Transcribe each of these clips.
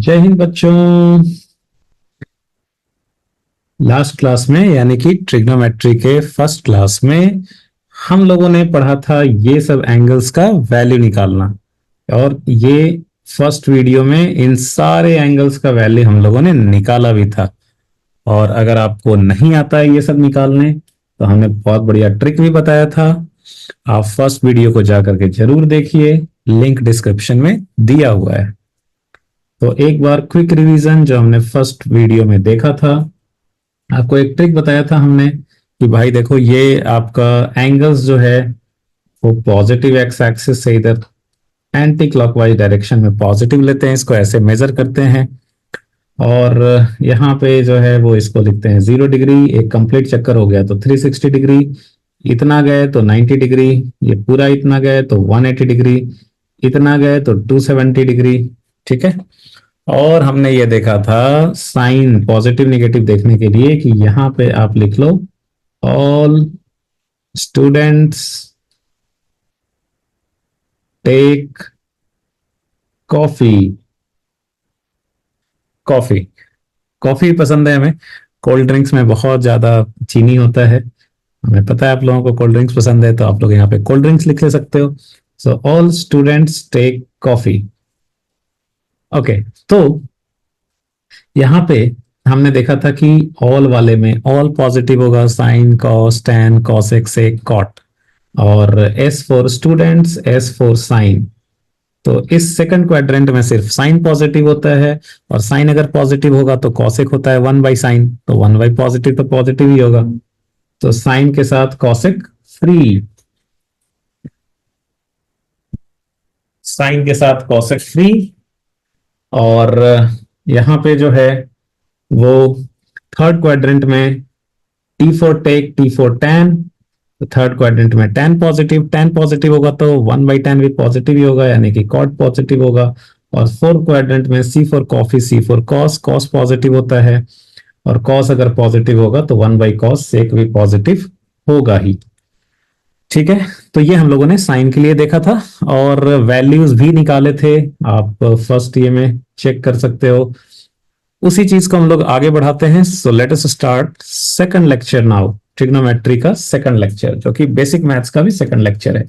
जय हिंद बच्चों। Last class में यानी कि ट्रिग्नोमेट्री के फर्स्ट क्लास में हम लोगों ने पढ़ा था ये सब एंगल्स का वैल्यू निकालना। और ये फर्स्ट वीडियो में इन सारे एंगल्स का वैल्यू हम लोगों ने निकाला भी था। और अगर आपको नहीं आता है ये सब निकालने तो हमने बहुत बढ़िया ट्रिक भी बताया था। आप फर्स्ट वीडियो को जाकर के जरूर देखिए, लिंक डिस्क्रिप्शन में दिया हुआ है। तो एक बार क्विक रिवीजन जो हमने फर्स्ट वीडियो में देखा था, आपको एक ट्रिक बताया था हमने कि भाई देखो ये आपका एंगल्स जो है वो पॉजिटिव एक्स एक्सिस से इधर एंटी क्लॉकवाइज डायरेक्शन में पॉजिटिव लेते हैं, इसको ऐसे मेजर करते हैं। और यहाँ पे जो है वो इसको लिखते हैं 0 डिग्री। एक कंप्लीट चक्कर हो गया तो 360 डिग्री, इतना गए तो 90 डिग्री, ये पूरा इतना गए तो 180 डिग्री, इतना गए तो 270 डिग्री। ठीक है। और हमने ये देखा था साइन पॉजिटिव निगेटिव देखने के लिए कि यहाँ पे आप लिख लो all students take coffee. Coffee coffee पसंद है हमें। कोल्ड ड्रिंक्स में बहुत ज्यादा चीनी होता है, हमें पता है आप लोगों को कोल्ड ड्रिंक्स पसंद है, तो आप लोग यहाँ पे कोल्ड ड्रिंक्स लिख ले सकते हो। So all students take coffee. Okay. तो यहाँ पे हमने देखा था कि ऑल वाले में ऑल पॉजिटिव होगा, sine cos tan cosec sec cot. और S for students, S for sine. तो इस सेकंड क्वाड्रेंट में सिर्फ साइन पॉजिटिव होता है, और साइन अगर पॉजिटिव होगा तो कॉसेक होता है 1/साइन, तो 1/पॉजिटिव तो पॉजिटिव ही होगा। तो साइन के साथ कॉसेक फ्री, साइन के साथ कॉसेक फ्री। और यहाँ पे जो है वो थर्ड क्वाड्रेंट में T for take T for tan. Third quadrant में टैन पॉजिटिव होगा तो 1/tan भी पॉजिटिव ही होगा, यानी कि कॉट पॉजिटिव होगा। और फोर्थ क्वाड्रेंट में C for coffee C for cos, cos positive होता है, और कॉस अगर पॉजिटिव होगा तो 1/cos सेक भी पॉजिटिव होगा ही। ठीक है। तो ये हम लोगों ने साइन के लिए देखा था और वैल्यूज भी निकाले थे, आप फर्स्ट ये में चेक कर सकते हो। उसी चीज को हम लोग आगे बढ़ाते हैं। So let us start second lecture now, trigonometry का सेकंड लेक्चर, जो कि बेसिक मैथ्स का भी सेकंड लेक्चर है।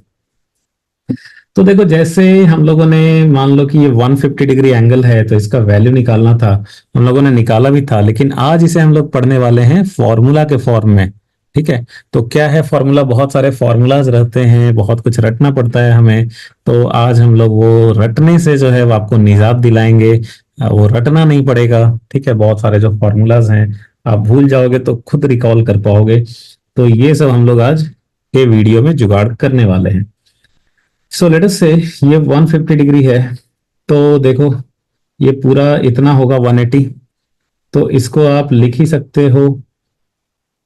तो देखो, जैसे हम लोगों ने मान लो कि ये 150 डिग्री एंगल है तो इसका वैल्यू निकालना था, हम लोगों ने निकाला भी था, लेकिन आज इसे हम लोग पढ़ने वाले हैं फॉर्मूला के फॉर्म में। ठीक है। तो क्या है फॉर्मूला, बहुत सारे फॉर्मूलाज रहते हैं, बहुत कुछ रटना पड़ता है हमें। तो आज हम लोग वो रटने से जो है वो आपको निजात दिलाएंगे, वो रटना नहीं पड़ेगा। ठीक है। बहुत सारे जो फॉर्मूलाज हैं आप भूल जाओगे तो खुद रिकॉल कर पाओगे। तो ये सब हम लोग आज के वीडियो में जुगाड़ करने वाले हैं। सो लेट अस से ये 150 डिग्री है, तो देखो ये पूरा इतना होगा 180। तो इसको आप लिख ही सकते हो,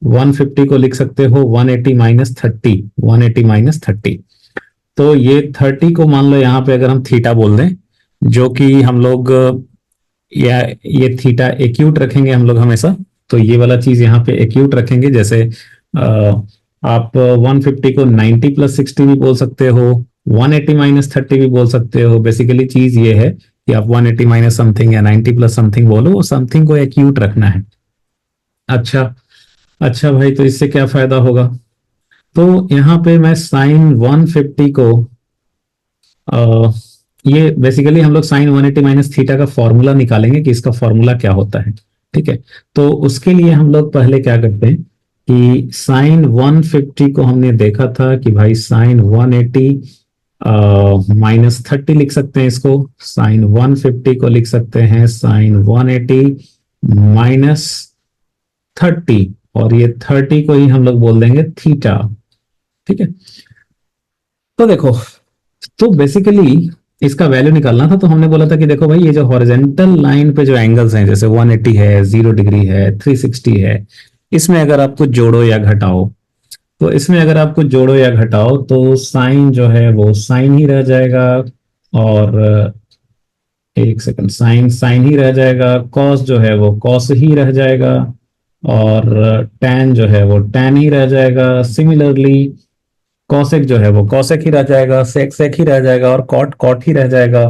150 को लिख सकते हो 180 माइनस 30, 180 माइनस 30। तो ये 30 को मान लो यहाँ पे अगर हम थीटा बोल दें, जो कि हम लोग या ये थीटा एक्यूट रखेंगे हम लोग हमेशा। तो ये वाला चीज यहाँ पे एक्यूट रखेंगे, जैसे आप 150 को 90 प्लस 60 भी बोल सकते हो, 180 माइनस 30 भी बोल सकते हो। बेसिकली चीज ये है कि आप 180 माइनस समथिंग या 90 प्लस समथिंग बोलो, वो समथिंग को एक्यूट रखना है। अच्छा। अच्छा भाई, तो इससे क्या फायदा होगा? तो यहाँ पे मैं साइन 150 को ये बेसिकली हम लोग साइन 180 माइनस थीटा का फॉर्मूला निकालेंगे कि इसका फॉर्मूला क्या होता है। ठीक है। तो उसके लिए हम लोग पहले क्या करते हैं कि साइन 150 को हमने देखा था कि भाई साइन 180 माइनस 30 लिख सकते हैं इसको। साइन 150 को लिख सकते हैं साइन 180 माइनस 30, और ये 30 को ही हम लोग बोल देंगे थीटा। ठीक है। तो देखो, तो बेसिकली इसका वैल्यू निकालना था, तो हमने बोला था कि देखो भाई ये जो हॉरिजेंटल लाइन पे जो एंगल्स हैं, जैसे 180 है, 0 डिग्री है, 360 है, इसमें अगर आपको जोड़ो या घटाओ, तो इसमें अगर आपको जोड़ो या घटाओ तो साइन जो है वो साइन ही रह जाएगा। और एक सेकंड, साइन साइन ही रह जाएगा, कॉस जो है वो कॉस ही रह जाएगा, और टैन जो है वो टैन ही रह जाएगा। सिमिलरली कॉसेक जो है वो कॉसेक ही रह जाएगा, सेक सेक ही रह जाएगा, और कॉट कॉट ही रह जाएगा।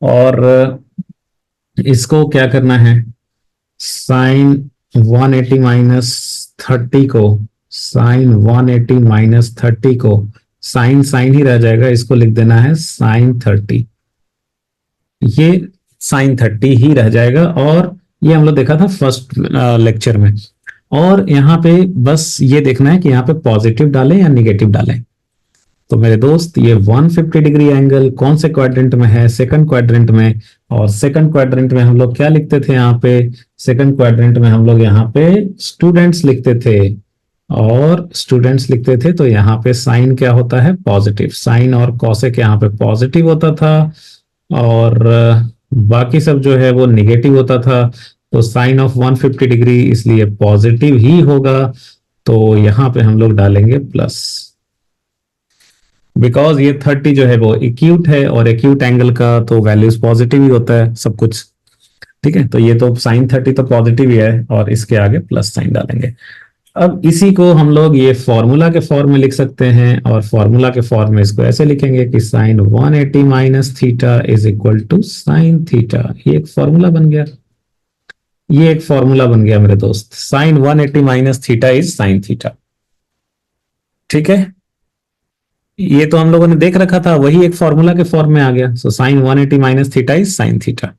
और इसको क्या करना है, साइन 180 माइनस 30 को, साइन 180 माइनस 30 को, साइन साइन ही रह जाएगा, इसको लिख देना है साइन 30। ये साइन 30 ही रह जाएगा, और ये हम लोग देखा था फर्स्ट लेक्चर में। और यहाँ पे बस ये देखना है कि यहाँ पे पॉजिटिव डालें या निगेटिव डालें। तो मेरे दोस्त ये 150 डिग्री एंगल कौन से क्वाड्रेंट में है, सेकंड क्वाड्रेंट में। और सेकंड क्वाड्रेंट में हम लोग क्या लिखते थे यहाँ पे, सेकंड क्वाड्रेंट में हम लोग यहाँ पे स्टूडेंट्स लिखते थे, और स्टूडेंट्स लिखते थे तो यहाँ पे साइन क्या होता है, पॉजिटिव। साइन और कॉसेक यहाँ पे पॉजिटिव होता था, और बाकी सब जो है वो निगेटिव होता था। तो साइन ऑफ 150 डिग्री इसलिए पॉजिटिव ही होगा, तो यहाँ पे हम लोग डालेंगे प्लस, बिकॉज ये 30 जो है वो एक्यूट है, और एक्यूट एंगल का तो वैल्यूज पॉजिटिव ही होता है सब कुछ। ठीक है, तो ये तो साइन 30 तो पॉजिटिव ही है, और इसके आगे प्लस साइन डालेंगे। अब इसी को हम लोग ये फॉर्मूला के फॉर्म में लिख सकते हैं, और फॉर्मूला के फॉर्म में इसको ऐसे लिखेंगे कि sine 180 minus theta is equal to sine theta. ये एक फॉर्मूला बन गया, ये एक फॉर्मूला बन गया मेरे दोस्त, sine 180 minus theta is sine theta. ठीक है, ये तो हम लोगों ने देख रखा था, वही एक फॉर्मूला के फॉर्म में आ गया। So sine 180 minus theta is sine theta.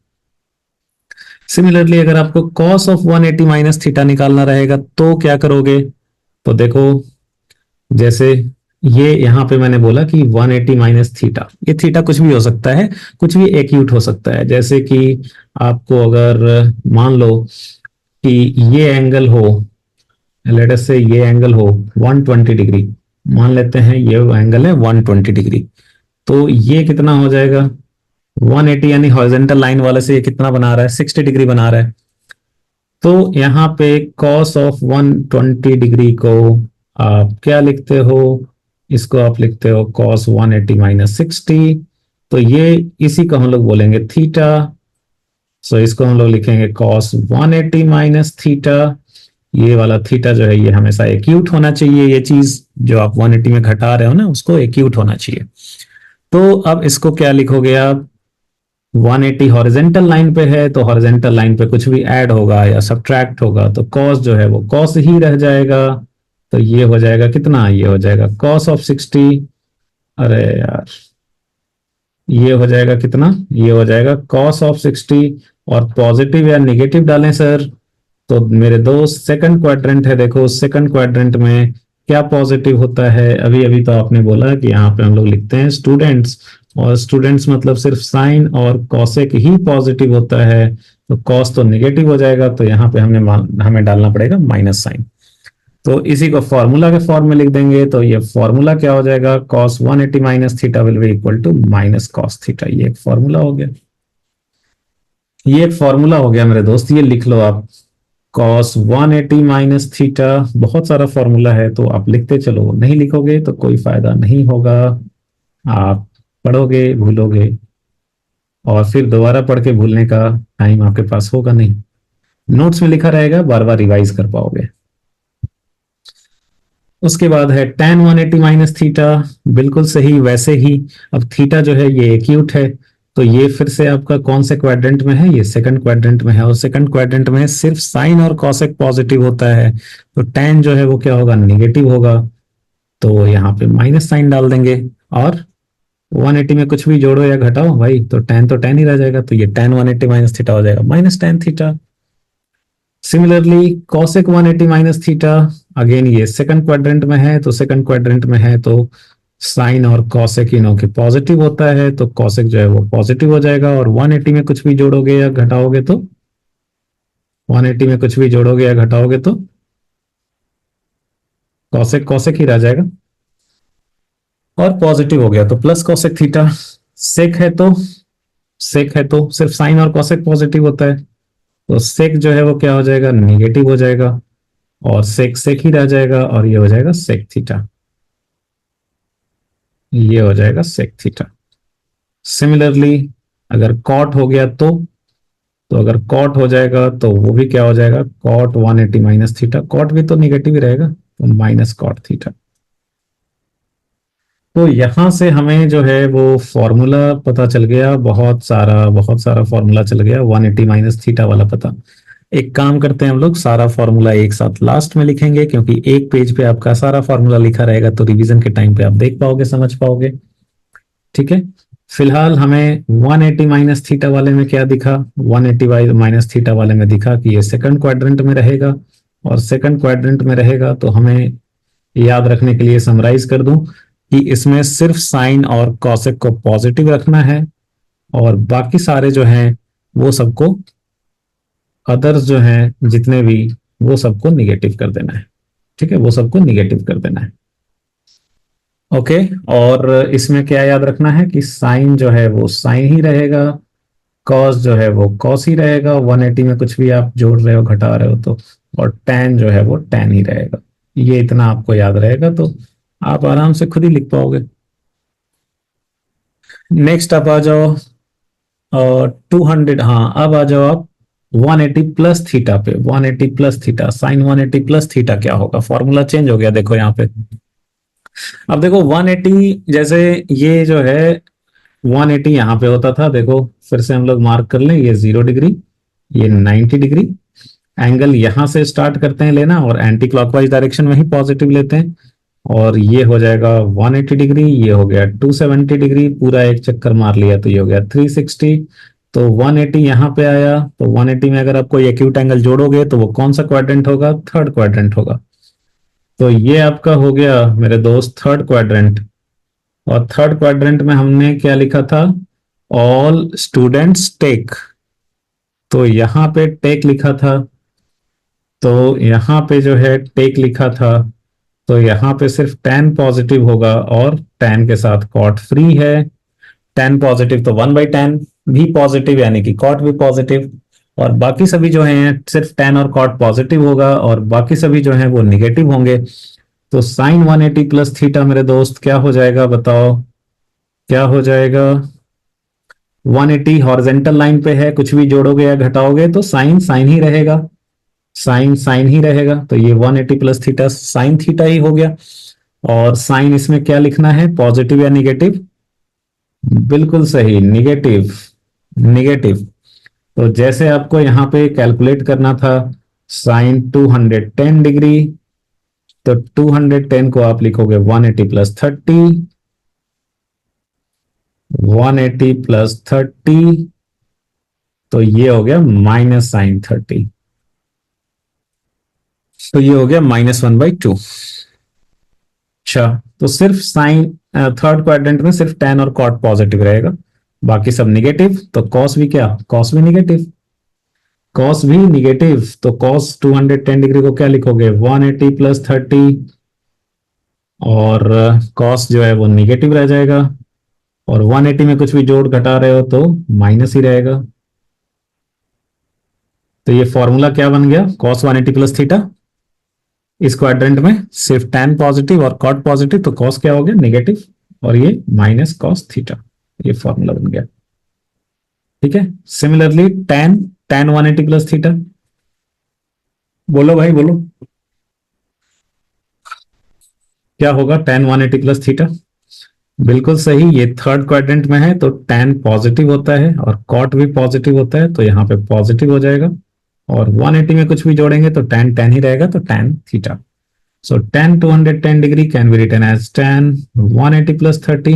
Similarly अगर आपको कॉस ऑफ 180 माइनस थीटा निकालना रहेगा तो क्या करोगे, तो देखो जैसे ये यहां पे मैंने बोला कि 180 माइनस थीटा, ये थीटा कुछ भी हो सकता है, कुछ भी एक्यूट हो सकता है। जैसे कि आपको अगर मान लो कि ये एंगल हो, लेट अस से ये एंगल हो 120 डिग्री, मान लेते हैं ये एंगल है 120 डिग्री, तो ये कितना हो जाएगा 180, यानी हॉरिजॉन्टल लाइन वाले से ये कितना बना रहा है, 60 डिग्री बना रहा है। तो यहाँ पे cos ऑफ 120 डिग्री को आप क्या लिखते हो, इसको आप लिखते हो cos 180 माइनस 60। तो ये इसी को हम लोग बोलेंगे थीटा। सो इसको हम लोग लिखेंगे cos 180 माइनस थीटा। ये वाला थीटा जो है ये हमेशा एक्यूट होना चाहिए, ये चीज जो आप 180 में घटा रहे हो ना उसको एक्यूट होना चाहिए। तो अब इसको क्या लिखोगे आप, 180 हॉरिजेंटल लाइन पे है, तो हॉरिजेंटल लाइन पे कुछ भी ऐड होगा या सब्ट्रैक्ट होगा तो कॉस जो है वो कॉस ही रह जाएगा। तो ये हो जाएगा कितना, ये हो जाएगा कॉस ऑफ 60, अरे यार ये हो जाएगा कितना, ये हो जाएगा कॉस ऑफ 60। और पॉजिटिव या निगेटिव डालें सर, तो मेरे दोस्त सेकंड क्वाड्रेंट है, देखो सेकंड क्वाड्रेंट में क्या पॉजिटिव होता है, अभी अभी तो आपने बोला कि यहाँ पे हम लोग लिखते हैं स्टूडेंट्स, और स्टूडेंट्स मतलब सिर्फ साइन और कॉसेक ही पॉजिटिव होता है, तो कॉस तो निगेटिव हो जाएगा, तो यहाँ पे हमें डालना पड़ेगा माइनस साइन। तो इसी को फॉर्मूला के फॉर्म में लिख देंगे, तो ये फॉर्मूला क्या हो जाएगा, cos 180 minus theta will be equal to minus cos theta. ये एक फॉर्मूला हो गया, ये एक फॉर्मूला हो गया मेरे दोस्त, ये लिख लो आप cos 180 माइनस थीटा। बहुत सारा फॉर्मूला है तो आप लिखते चलो, नहीं लिखोगे तो कोई फायदा नहीं होगा, आप पढ़ोगे भूलोगे, और फिर दोबारा पढ़ के भूलने का टाइम आपके पास होगा नहीं। नोट्स में लिखा रहेगा, बार बार रिवाइज कर पाओगे। उसके बाद है tan 180 माइनस थीटा, बिल्कुल सही वैसे ही। अब थीटा जो है ये एक्यूट है, तो ये फिर से आपका कौन से क्वाड्रेंट में है, ये सेकंड क्वाड्रेंट में है, और सेकंड क्वाड्रेंट में सिर्फ साइन और कॉसेक पॉजिटिव होता है, तो tan जो है वो क्या होगा, निगेटिव होगा। तो यहाँ पे माइनस साइन डाल देंगे, और 180 में कुछ भी जोड़ो या घटाओ भाई, तो tan ही रह जाएगा, तो ये tan 180 माइनस थीटा हो जाएगा minus tan theta. Similarly cosec 180 minus theta, again ये सेकंड क्वाड्रेंट में है, तो सेकंड क्वाड्रेंट में है तो साइन और कॉसेक इनों के पॉजिटिव होता है, तो कॉसेक जो है वो पॉजिटिव हो जाएगा, और 180 में कुछ भी जोड़ोगे या घटाओगे तो 180 में कुछ भी जोड़ोगे या घटाओगे तो कॉसेक कॉसेक ही रह जाएगा, और पॉजिटिव हो गया तो प्लस कॉसेक थीटा। सेक है तो सेक है तो सिर्फ साइन और कॉसेक पॉजिटिव होता है, तो सेक जो है वो क्या हो जाएगा, निगेटिव हो जाएगा, और सेक सेक ही रह जाएगा, और ये हो जाएगा सेक थीटा, ये हो जाएगा सेक थीटा। सिमिलरली अगर कॉट हो गया तो अगर कॉट हो जाएगा तो वो भी क्या हो जाएगा, कॉट 180 माइनस थीटा, कॉट भी तो निगेटिव ही रहेगा, तो माइनस कॉट थीटा। तो यहां से हमें जो है वो फॉर्मूला पता चल गया, बहुत सारा फॉर्मूला चल गया, 180 माइनस थीटा वाला पता। एक काम करते हैं हम लोग, सारा फॉर्मूला एक साथ लास्ट में लिखेंगे, क्योंकि एक पेज पे आपका सारा फॉर्मूला लिखा रहेगा तो रिवीजन के टाइम पे आप देख पाओगे, समझ पाओगे। ठीक है, फिलहाल हमें 180 माइनस थीटा वाले में क्या दिखा, 180 माइनस थीटा वाले में दिखा कि ये सेकंड क्वाड्रेंट में रहेगा, और सेकंड क्वाड्रेंट में रहेगा तो हमें याद रखने के लिए समराइज कर दूं कि इसमें सिर्फ साइन और कॉसेक को पॉजिटिव रखना है, और बाकी सारे जो हैं वो सबको, अदर्स जो हैं जितने भी, वो सबको निगेटिव कर देना है। ठीक है, वो सबको निगेटिव कर देना है। ओके, और इसमें क्या याद रखना है कि साइन जो है वो साइन ही रहेगा, कॉस जो है वो कॉस ही रहेगा, 180 में कुछ भी आप जोड़ रहे हो घटा रहे हो तो, और टैन जो है वो टैन ही रहेगा। ये इतना आपको याद रहेगा तो आप आराम से खुद ही लिख पाओगे। नेक्स्ट आप आ जाओ 200, हाँ अब आ जाओ आप 180 प्लस थीटा पे। 180 plus theta, sine 180 plus theta क्या होगा, फॉर्मूला चेंज हो गया देखो यहाँ पे। अब देखो 180, जैसे ये जो है 180 यहाँ पे होता था, देखो फिर से हम लोग मार्क कर लें, ये 0 डिग्री, ये 90 डिग्री। एंगल यहां से स्टार्ट करते हैं लेना, और एंटी क्लॉकवाइज डायरेक्शन में ही पॉजिटिव लेते हैं, और ये हो जाएगा 180 डिग्री, ये हो गया 270 डिग्री, पूरा एक चक्कर मार लिया तो ये हो गया 360। तो 180 यहाँ पे आया, तो 180 में अगर आप कोई एक्यूट एंगल जोड़ोगे तो वो कौन सा क्वाड्रेंट होगा, थर्ड क्वाड्रेंट होगा। तो ये आपका हो गया मेरे दोस्त थर्ड क्वाड्रेंट। और थर्ड क्वाड्रेंट में हमने क्या लिखा था, ऑल स्टूडेंट्स टेक। तो यहाँ पे टेक लिखा था, तो यहाँ पे जो है टेक लिखा था, तो यहाँ पे सिर्फ tan पॉजिटिव होगा, और tan के साथ कॉट फ्री है। tan पॉजिटिव तो 1/tan भी पॉजिटिव, यानी कि कॉट भी पॉजिटिव, और बाकी सभी जो हैं सिर्फ tan और कॉट पॉजिटिव होगा, और बाकी सभी जो हैं वो निगेटिव होंगे। तो साइन 180 प्लस थीटा मेरे दोस्त क्या हो जाएगा, बताओ क्या हो जाएगा। 180 हॉरिजेंटल लाइन पे है, कुछ भी जोड़ोगे या घटाओगे तो साइन साइन ही रहेगा, साइन साइन ही रहेगा, तो ये 180 प्लस थीटा साइन थीटा ही हो गया। और साइन इसमें क्या लिखना है, पॉजिटिव या निगेटिव, बिल्कुल सही, निगेटिव। निगेटिव, तो जैसे आपको यहाँ पे कैलकुलेट करना था साइन 210 डिग्री, तो 210 को आप लिखोगे 180 प्लस 30, 180 प्लस 30, तो ये हो गया माइनस साइन 30, तो ये हो गया -1/2। अच्छा, तो सिर्फ साइन थर्ड क्वाड्रेंट में सिर्फ tan और cot पॉजिटिव रहेगा, बाकी सब निगेटिव। तो cos भी क्या, cos भी निगेटिव, cos भी निगेटिव, तो cos 210 डिग्री को क्या लिखोगे, 180 प्लस 30, और cos जो है वो निगेटिव रह जाएगा, और 180 में कुछ भी जोड़ घटा रहे हो तो माइनस ही रहेगा। तो ये फॉर्मूला क्या बन गया, cos 180 प्लस थीटा, इस क्वाड्रेंट में सिर्फ tan पॉजिटिव और cot पॉजिटिव, तो cos क्या हो गया, निगेटिव, और ये माइनस cos थीटा, ये फॉर्मूला बन गया। ठीक है, similarly tan tan 180 plus theta, बोलो भाई बोलो क्या होगा tan 180 प्लस थीटा। बिल्कुल सही, ये थर्ड क्वाड्रेंट में है तो tan पॉजिटिव होता है और cot भी पॉजिटिव होता है, तो यहाँ पे पॉजिटिव हो जाएगा, और 180 में कुछ भी जोड़ेंगे तो tan tan ही रहेगा, तो tan theta. So tan 210 degree can be written as tan 180 plus 30,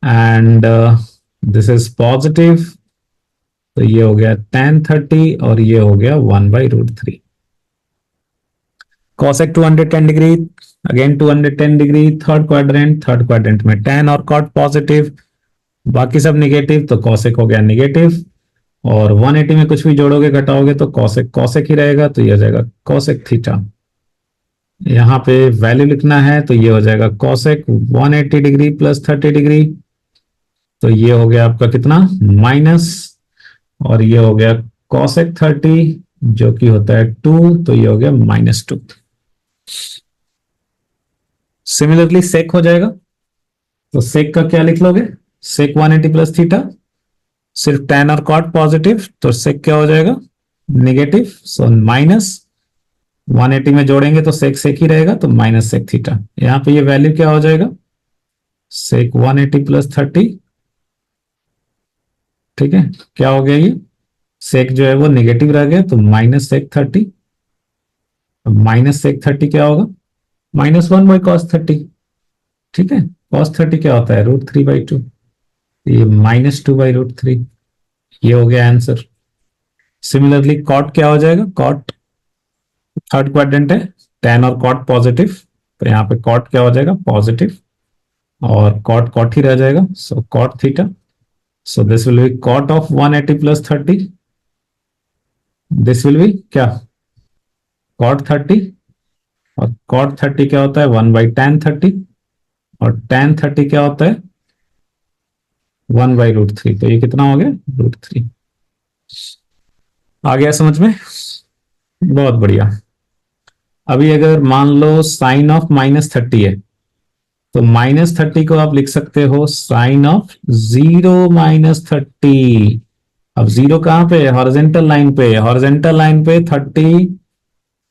and this is positive, तो ये हो गया tan 30, और ये हो गया 1/√3। cosec 210 degree, again 210 degree, third quadrant में tan और cot पॉजिटिव, बाकी सब निगेटिव, तो cosec हो गया निगेटिव, और 180 में कुछ भी जोड़ोगे घटाओगे तो cosec cosec ही रहेगा, तो ये हो जाएगा cosec थीटा। यहाँ पे वैल्यू लिखना है तो ये हो जाएगा cosec 180 डिग्री प्लस 30 डिग्री, तो ये हो गया आपका कितना, माइनस, और ये हो गया cosec 30 जो कि होता है 2, तो ये हो गया -2। सिमिलरली sec हो जाएगा, तो sec का क्या लिख लोगे, sec 180 प्लस थीटा, सिर्फ tan और cot पॉजिटिव, तो sec क्या हो जाएगा, निगेटिव, सो माइनस 180 में जोड़ेंगे तो sec sec ही रहेगा, तो माइनस sec थीटा। यहाँ पे ये वैल्यू क्या हो जाएगा, सेक 180 प्लस 30, ठीक है। क्या हो गया ये, सेक जो है वो निगेटिव रह गया, तो माइनस सेक 30। माइनस सेक 30 क्या होगा, -1/cos 30, ठीक है। cos 30 क्या होता है, √3/2, ये -2/√3, ये हो गया आंसर। सिमिलरली कॉट क्या हो जाएगा, कॉट थर्ड क्वाड्रेंट है, tan और कॉट पॉजिटिव, तो यहाँ पे कॉट क्या हो जाएगा, पॉजिटिव, और कॉट कॉट ही रह जाएगा, so cot theta. So this will be cot of 180 plus 30, this will be क्या, कॉट 30, और कॉट 30 क्या होता है, 1/tan 30, और tan 30 क्या होता है, 1/√3, तो ये कितना हो गया, √3। आ गया समझ में, बहुत बढ़िया। अभी अगर मान लो साइन ऑफ -30 है, तो -30 को आप लिख सकते हो साइन ऑफ 0 - 30। अब जीरो कहां पे, हॉरिजेंटल लाइन पे, हॉरिजेंटल लाइन पे 30,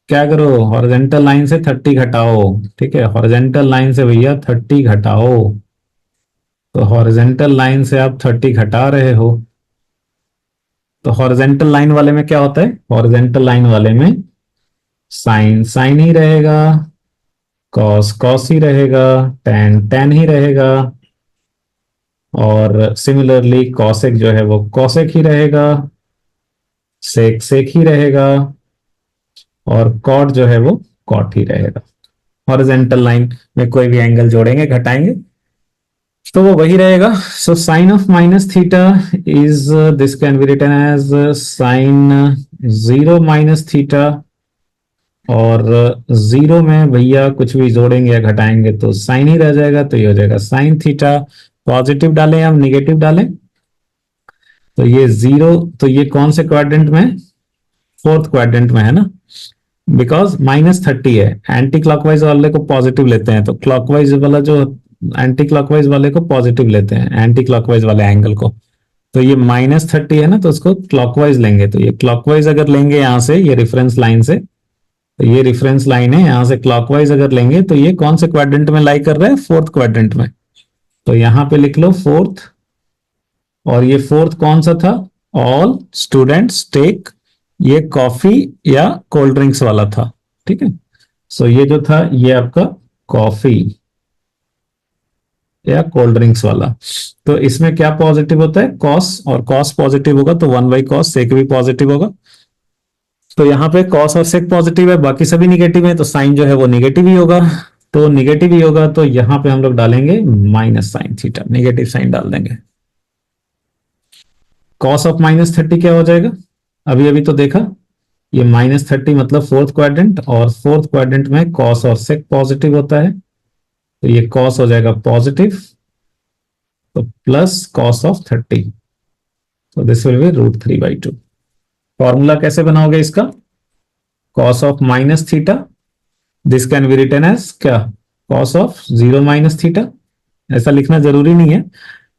क्या करो, हॉरिजेंटल लाइन से 30 घटाओ, ठीक है, हॉरिजेंटल लाइन से भैया 30 घटाओ, तो हॉरिजेंटल लाइन से आप 30 घटा रहे हो, तो हॉरिजेंटल लाइन वाले में क्या होता है, हॉरिजेंटल लाइन वाले में साइन साइन ही रहेगा, कॉस कॉस ही रहेगा, टैन टैन ही रहेगा, और सिमिलरली कॉसेक जो है वो कॉसेक ही रहेगा, सेक सेक ही रहेगा, और कॉट जो है वो कॉट ही रहेगा। हॉरिजेंटल लाइन में कोई भी एंगल जोड़ेंगे घटाएंगे तो वो वही रहेगा। So sine of -theta is, this can be written as sine 0 - theta, और जीरो में भैया कुछ भी जोड़ेंगे या घटाएंगे तो साइन ही रह जाएगा, तो ये हो जाएगा साइन थीटा। पॉजिटिव डालें या निगेटिव डालें, तो ये जीरो, तो ये कौन से क्वाड्रेंट में, फोर्थ क्वाड्रेंट में है ना, बिकॉज -30 है, एंटी क्लॉकवाइज वाले को पॉजिटिव लेते हैं, तो क्लॉकवाइज वाला जो, एंटी क्लॉकवाइज वाले को पॉजिटिव लेते हैं, एंटी क्लॉकवाइज वाले एंगल को, तो ये -30 है ना, तो उसको क्लॉकवाइज लेंगे, तो ये क्लॉकवाइज अगर लेंगे यहाँ से, ये रेफरेंस लाइन से, तो ये रेफरेंस लाइन है, यहां से क्लॉकवाइज अगर लेंगे तो ये कौन से क्वाड्रेंट में लाई कर रहे हैं, फोर्थ क्वाड्रेंट में, तो यहां पे लिख लो फोर्थ, और ये फोर्थ कौन सा था, ऑल स्टूडेंट्स टेक, ये कॉफी या कोल्ड ड्रिंक्स वाला था, ठीक है। सो ये जो था ये आपका कॉफी या कोल्ड ड्रिंक्स वाला, तो इसमें क्या पॉजिटिव होता है, कॉस, और कॉस पॉजिटिव होगा तो 1/cos, सेक भी पॉजिटिव होगा, तो यहाँ पे कॉस और सेक पॉजिटिव है, बाकी सभी निगेटिव है, तो साइन जो है वो निगेटिव ही होगा, तो निगेटिव ही होगा, तो यहाँ पे हम लोग डालेंगे -sin थीटा, निगेटिव साइन डाल देंगे। कॉस ऑफ -30 क्या हो जाएगा, अभी अभी तो देखा, ये -30 मतलब फोर्थ क्वाड्रेंट, और फोर्थ क्वाड्रेंट में कॉस और सेक पॉजिटिव होता है, तो ये कॉस हो जाएगा पॉजिटिव, तो प्लस कॉस ऑफ 30, तो दिस विल बी √3/2। फॉर्मूला कैसे बनाओगे इसका, cos of -theta, this can be written as क्या, कॉस ऑफ 0 - थीटा, ऐसा लिखना जरूरी नहीं है।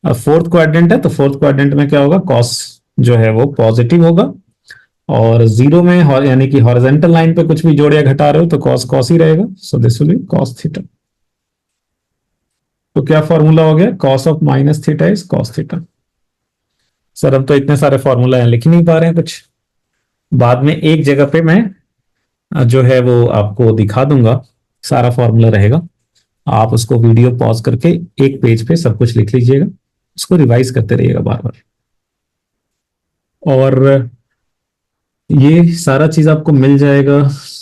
अब फोर्थ क्वाड्रेंट है, तो फोर्थ क्वाड्रेंट में क्या होगा, कॉस जो है वो पॉजिटिव होगा, और जीरो में यानी कि हॉरिजेंटल लाइन पे कुछ भी जोड़ या घटा रहे हो तो कॉस कॉस ही रहेगा, सो this will B cos theta. तो क्या फॉर्मूला हो गया, cos of -theta is cos theta. Sir अब तो इतने सारे फॉर्मूला हैं, लिख ही नहीं पा रहे हैं कुछ, बाद में एक जगह पे मैं जो है वो आपको दिखा दूंगा, सारा फॉर्मूला रहेगा, आप उसको वीडियो पॉज करके एक पेज पे सब कुछ लिख लीजिएगा, उसको रिवाइज करते रहिएगा बार बार, और ये सारा चीज आपको मिल जाएगा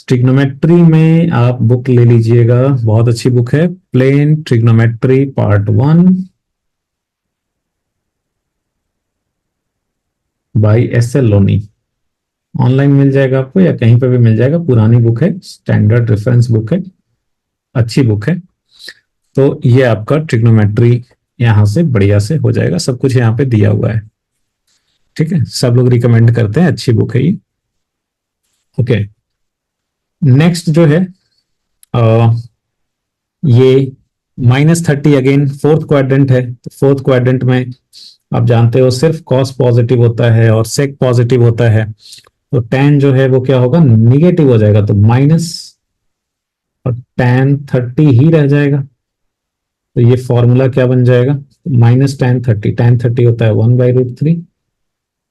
ट्रिग्नोमेट्री में, आप बुक ले लीजिएगा, बहुत अच्छी बुक है, plane trigonometry part 1 by S.L. Loney, online मिल जाएगा आपको या कहीं पे भी मिल जाएगा, पुरानी बुक है, स्टैंडर्ड रेफरेंस बुक है, अच्छी बुक है। तो ये आपका ट्रिग्नोमेट्री यहां से बढ़िया से हो जाएगा, सब कुछ यहाँ पे दिया हुआ है, ठीक है, सब लोग रिकमेंड करते हैं, अच्छी बुक है ये। ओके, नेक्स्ट जो है ये -30 अगेन फोर्थ क्वाड्रेंट है, तो फोर्थ क्वाड्रेंट में आप जानते हो सिर्फ कॉस पॉजिटिव होता है और सेक पॉजिटिव होता है, तो tan जो है वो क्या होगा, निगेटिव हो जाएगा, तो माइनस, और tan 30 ही रह जाएगा, तो ये फॉर्मूला क्या बन जाएगा, -tan 30, tan 30 होता है 1/√3।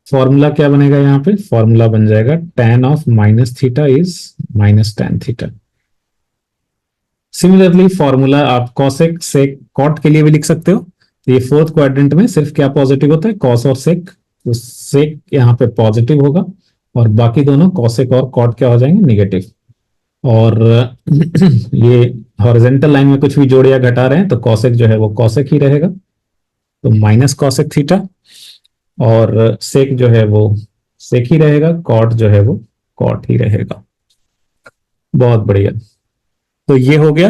फॉर्मूला क्या बनेगा यहाँ पे, फॉर्मूला बन जाएगा tan of -θ is -tan θ। Similarly formula आप कॉसेक सेक कॉट के लिए भी लिख सकते हो। तो ये फोर्थ क्वाड्रेंट में सिर्फ क्या पॉजिटिव होता है, कॉस और सेक। तो सेक यहाँ पे पॉजिटिव होगा और बाकी दोनों कॉसेक और कॉट क्या हो जाएंगे, निगेटिव। और ये हॉरिजेंटल लाइन में कुछ भी जोड़ या घटा रहे हैं तो कॉसेक जो है वो कॉसेक ही रहेगा, तो माइनस कॉसेक थीटा। और सेक जो है वो सेक ही रहेगा, कॉट जो है वो कॉट ही रहेगा। बहुत बढ़िया। तो ये हो गया।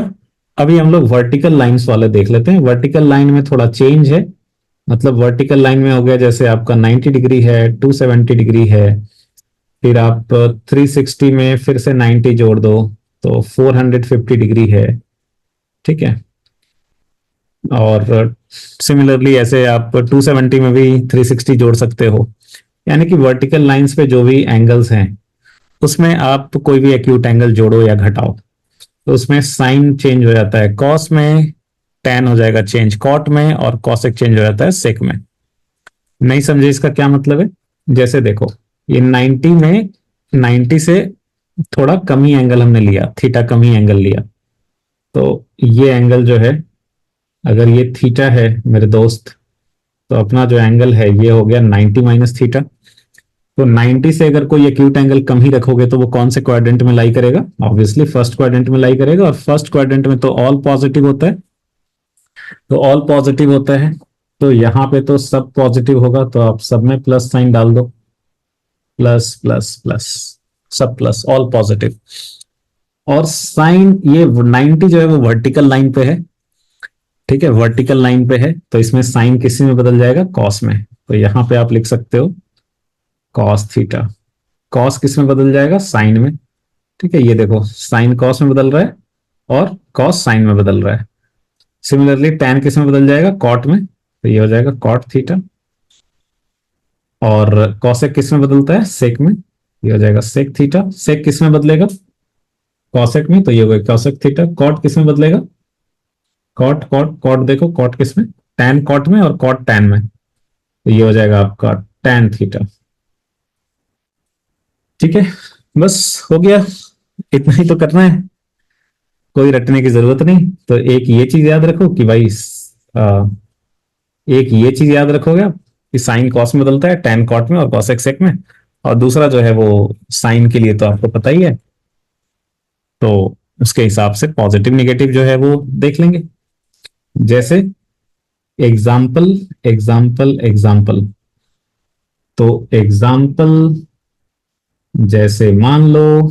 अभी हम लोग वर्टिकल लाइंस वाले देख लेते हैं। वर्टिकल लाइन में थोड़ा चेंज है, मतलब वर्टिकल लाइन में हो गया जैसे आपका 90 डिग्री है, 270 डिग्री है, फिर आप 360 में फिर से 90 जोड़ दो तो 450 डिग्री है, ठीक है। और सिमिलरली ऐसे आप 270 में भी 360 जोड़ सकते हो। यानी कि वर्टिकल लाइंस पे जो भी एंगल्स हैं उसमें आप कोई भी एक्यूट एंगल जोड़ो या घटाओ तो उसमें साइन चेंज हो जाता है, कॉस में टैन हो जाएगा चेंज कॉट में, और कॉसेक चेंज हो जाता है सेक में। नहीं समझे इसका क्या मतलब है, जैसे देखो ये 90 में 90 से थोड़ा कम ही एंगल हमने लिया, थीटा कम ही एंगल लिया, तो ये एंगल जो है अगर ये थीटा है मेरे दोस्त, तो अपना जो एंगल है ये हो गया 90 माइनस थीटा। तो 90 से अगर कोई एक्यूट एंगल कम ही रखोगे तो वो कौन से क्वाड्रेंट में लाई करेगा, ऑब्वियसली फर्स्ट क्वाड्रेंट में लाई करेगा। और फर्स्ट क्वाड्रेंट में तो ऑल पॉजिटिव होता है, तो ऑल पॉजिटिव होता है तो यहाँ पे तो सब पॉजिटिव होगा, तो आप सब में प्लस साइन डाल दो, प्लस प्लस प्लस, सब प्लस, ऑल पॉजिटिव। और साइन ये 90 जो है वो वर्टिकल लाइन पे है, ठीक है, वर्टिकल लाइन पे है, तो इसमें साइन किसी में बदल जाएगा, कॉस में। तो यहाँ पे आप लिख सकते हो कॉस थीटा। कॉस किस में बदल जाएगा, साइन में, ठीक है। ये देखो साइन कॉस में बदल रहा है और कॉस साइन में बदल रहा है। सिमिलरली टैन किस में बदल जाएगा, कॉट में, तो ये हो जाएगा कॉट थीटा। और कॉसेक किस में बदलता है, सेक में, ये हो जाएगा सेक थीटा। सेक किस में बदलेगा, कॉसेक में, तो ये होगा कॉसेक थीटा। कॉट किस में बदलेगा, कॉट कॉट कॉट, देखो कॉट किस में, टैन कॉट में और कॉट टैन में, तो ये हो जाएगा आपका टैन थीटा। ठीक है, बस हो गया, इतना ही तो करना है, कोई रटने की जरूरत नहीं। तो एक ये चीज याद रखो कि भाई आ, एक ये चीज याद रखोगे आप कि साइन कॉस में बदलता है, टैन कॉट में और कॉसेक सेक में। और दूसरा जो है वो साइन के लिए तो आपको पता ही है, तो उसके हिसाब से पॉजिटिव निगेटिव जो है वो देख लेंगे। जैसे एग्जाम्पल एग्जाम्पल एग्जाम्पल, तो एग्जाम्पल जैसे मान लो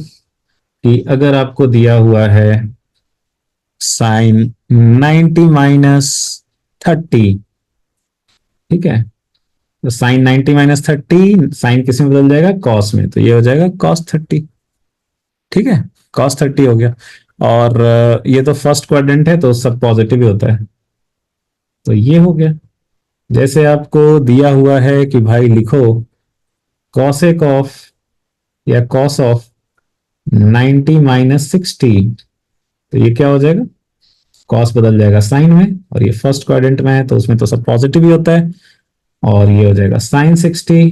कि अगर आपको दिया हुआ है साइन 90 माइनस 30, ठीक है, तो साइन 90 माइनस 30 साइन किस में बदल जाएगा, कॉस में, तो ये हो जाएगा कॉस 30, ठीक है, कॉस 30 हो गया। और ये तो फर्स्ट क्वाड्रेंट है तो सब पॉजिटिव ही होता है, तो ये हो गया। जैसे आपको दिया हुआ है कि भाई लिखो कॉसेक ऑफ या कॉस ऑफ 90 माइनस 60, तो ये क्या हो जाएगा, कॉस बदल जाएगा साइन में, और ये फर्स्ट क्वाड्रेंट में है तो उसमें तो सब पॉजिटिव ही होता है, और ये हो जाएगा साइन 60,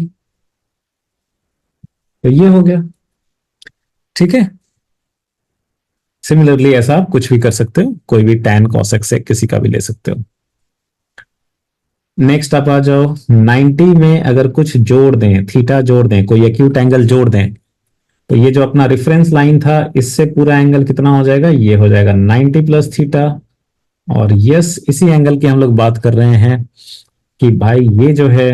तो ये हो गया, ठीक है। सिमिलरली ऐसा आप कुछ भी कर सकते हो, कोई भी टैन कॉसेक से किसी का भी ले सकते हो। नेक्स्ट आप आ जाओ, 90 में अगर कुछ जोड़ दें, थीटा जोड़ दें, कोई एक्यूट एंगल जोड़ दें, तो ये जो अपना रेफरेंस लाइन था इससे पूरा एंगल कितना हो जाएगा, ये हो जाएगा 90 प्लस थीटा। और यस, इसी एंगल की हम लोग बात कर रहे हैं कि भाई ये जो है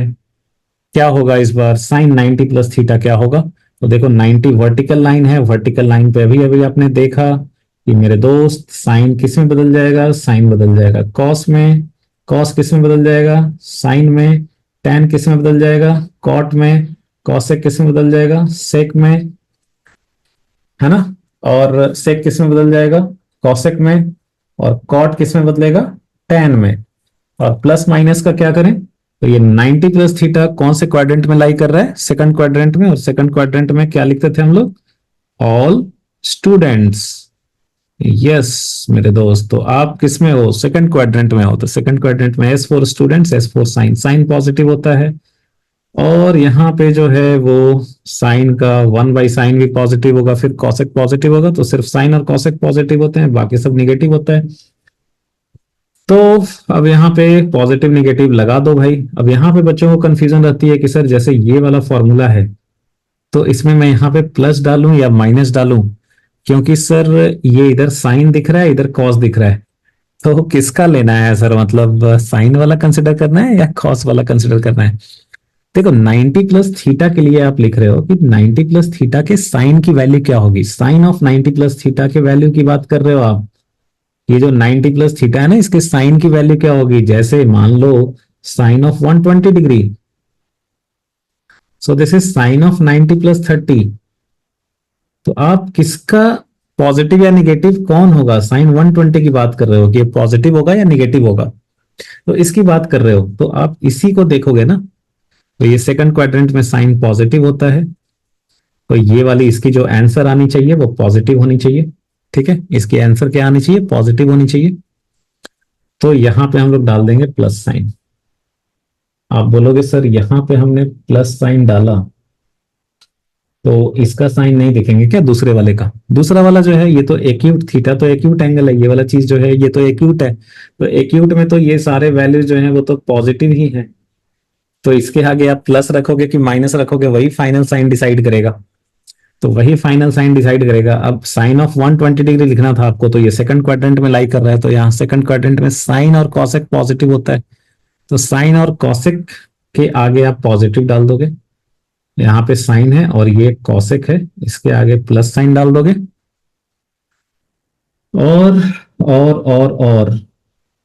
क्या होगा इस बार, साइन 90 प्लस थीटा क्या होगा। तो देखो 90 वर्टिकल लाइन है, वर्टिकल लाइन पे अभी अभी आपने देखा कि मेरे दोस्त साइन किस में बदल जाएगा, साइन बदल जाएगा कॉस में, कॉस किस में बदल जाएगा, साइन में, टैन किस में बदल जाएगा, कॉट में, कॉसेक किस में बदल जाएगा, सेक में, है ना। और सेक किस में बदल जाएगा, कॉसेक में, और कॉट किस में बदलेगा, टैन में। और प्लस माइनस का क्या करें, तो ये 90 प्लस थीटा कौन से क्वाड्रेंट में लाई कर रहा है, सेकंड क्वाड्रेंट में। और सेकंड क्वाड्रेंट में क्या लिखते थे हम लोग, ऑल स्टूडेंट्स, यस मेरे दोस्त, तो आप किस में हो? सेकंड क्वाड्रेंट में हो। तो सेकंड क्वाड्रेंट में S for students, S for sine, sine positive होता है। और यहाँ पे जो है वो साइन का 1/sin भी पॉजिटिव होगा, फिर कॉसेक पॉजिटिव होगा, तो सिर्फ साइन और कॉसेक पॉजिटिव होते हैं, बाकी सब निगेटिव होता है। तो अब यहाँ पे पॉजिटिव निगेटिव लगा दो भाई। अब यहाँ पे बच्चों को कंफ्यूजन रहती है कि सर जैसे ये वाला फॉर्मूला है, तो इसमें मैं यहाँ पे प्लस डालूं या माइनस डालूं, क्योंकि सर ये इधर साइन दिख रहा है, इधर कॉस दिख रहा है। तो किसका लेना है सर? मतलब साइन वाला कंसिडर करना है या कॉस वाला कंसिडर करना है? देखो 90 प्लस थीटा के लिए आप लिख रहे हो कि 90 प्लस थीटा के साइन की वैल्यू क्या होगी। साइन ऑफ 90 प्लस थीटा के वैल्यू की बात कर रहे हो आप। ये जो 90 प्लस थीटा है ना, इसके साइन की वैल्यू क्या होगी? जैसे मान लो sine of 120 degree, so this is sine of 90 plus 30। तो आप किसका पॉजिटिव या निगेटिव कौन होगा? साइन 120 की बात कर रहे हो कि पॉजिटिव होगा या निगेटिव होगा, तो इसकी बात कर रहे हो, तो आप इसी को देखोगे ना। तो ये सेकंड क्वाड्रेंट में साइन पॉजिटिव होता है, तो ये वाली इसकी जो आंसर आनी चाहिए वो पॉजिटिव होनी चाहिए। ठीक है, इसकी आंसर क्या आनी चाहिए? पॉजिटिव होनी चाहिए। तो यहां पे हम लोग डाल देंगे प्लस साइन। आप बोलोगे सर यहाँ पे हमने प्लस साइन डाला तो इसका साइन नहीं दिखेंगे क्या दूसरे वाले का? दूसरा वाला जो है ये तो एक्यूट, थीटा तो एक्यूट एंगल है, ये वाला चीज जो है ये तो एक्यूट है। तो एक्यूट में तो ये सारे वैल्यूज जो है वो तो पॉजिटिव ही है। तो इसके आगे आप प्लस रखोगे कि माइनस रखोगे, वही फाइनल साइन डिसाइड करेगा। तो वही फाइनल साइन डिसाइड करेगा। अब साइन ऑफ 120 डिग्री लिखना था आपको, तो ये सेकंड क्वाड्रेंट में लाई कर रहा है, तो यहाँ सेकंड क्वाड्रेंट में साइन और कॉसेक पॉजिटिव होता है। तो साइन और कॉसेक के आगे आप पॉजिटिव डाल दोगे। यहाँ पे साइन है और ये कॉसेक है, इसके आगे प्लस साइन डाल दोगे। और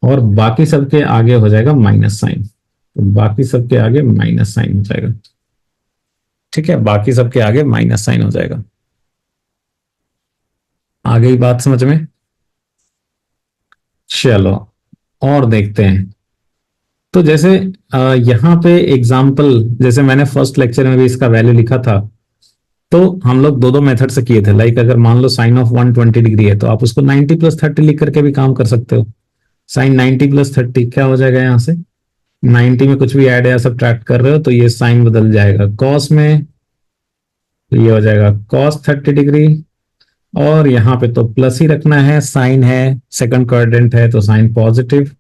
और बाकी सबके आगे हो जाएगा माइनस साइन। तो बाकी सबके आगे माइनस साइन हो जाएगा। ठीक है, बाकी सबके आगे माइनस साइन हो जाएगा। आ गई बात समझ में? चलो और देखते हैं। तो जैसे यहाँ पे एग्जाम्पल, जैसे मैंने फर्स्ट लेक्चर में भी इसका वैल्यू लिखा था, तो हम लोग दो दो मेथड से किए थे। लाइक अगर मान लो साइन ऑफ 120 डिग्री है, तो आप उसको 90 प्लस 30 लिख करके भी काम कर सकते हो। साइन 90 प्लस 30 क्या हो जाएगा? यहाँ से 90 में कुछ भी ऐड या सब्ट्रैक्ट कर रहे हो तो ये साइन बदल जाएगा कॉस में, तो ये हो जाएगा कॉस 30 डिग्री। और यहाँ पे तो प्लस ही रखना है, साइन है, सेकंड क्वाड्रेंट है तो साइन पॉजिटिव।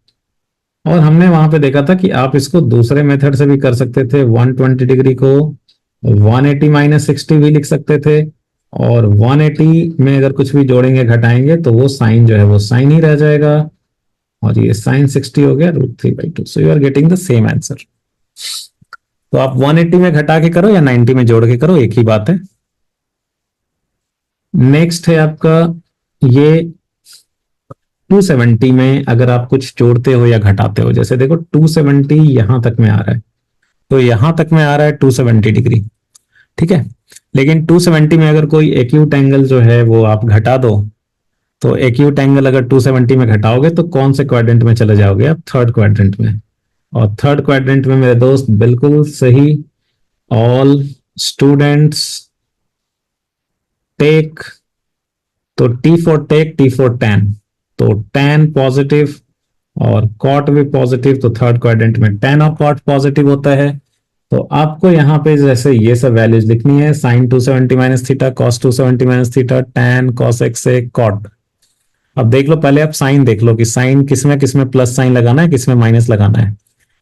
और हमने वहां पे देखा था कि आप इसको दूसरे मेथड से भी कर सकते थे। 120 डिग्री को 180 माइनस 60 भी लिख सकते थे। और 180 में अगर कुछ भी जोड़ेंगे घटाएंगे तो वो साइन जो है वो साइन ही रह जाएगा। और ये साइन 60 हो गया √3/2। So you are getting the same answer. तो आप 180 में घटा के करो या 90 में जोड़ के करो, एक ही बात है। नेक्स्ट है आपका ये 270 में अगर आप कुछ जोड़ते हो या घटाते हो। जैसे देखो 270 यहां तक में आ रहा है, तो यहां तक में आ रहा है 270 डिग्री। ठीक है, लेकिन 270 में अगर कोई एक्यूट एंगल जो है वो आप घटा दो, तो एक्यूट एंगल अगर 270 में घटाओगे तो कौन से क्वाड्रेंट में चले जाओगे आप? थर्ड क्वाड्रेंट में। और थर्ड क्वाड्रेंट में मेरे दोस्त बिल्कुल सही। ऑल स्टूडेंट्स टेक, तो T for take, T for tan, तो टैन पॉजिटिव और कॉट भी पॉजिटिव, तो थर्ड क्वाड्रेंट में टैन और कॉट पॉजिटिव होता है। तो आपको यहाँ पे जैसे ये सब वैल्यूज लिखनी है, sine 270 minus theta, cos 270 minus theta, tan cos X से कॉट। अब देख लो, पहले आप साइन देख लो कि साइन किसमें प्लस साइन लगाना है, किसमें माइनस लगाना है।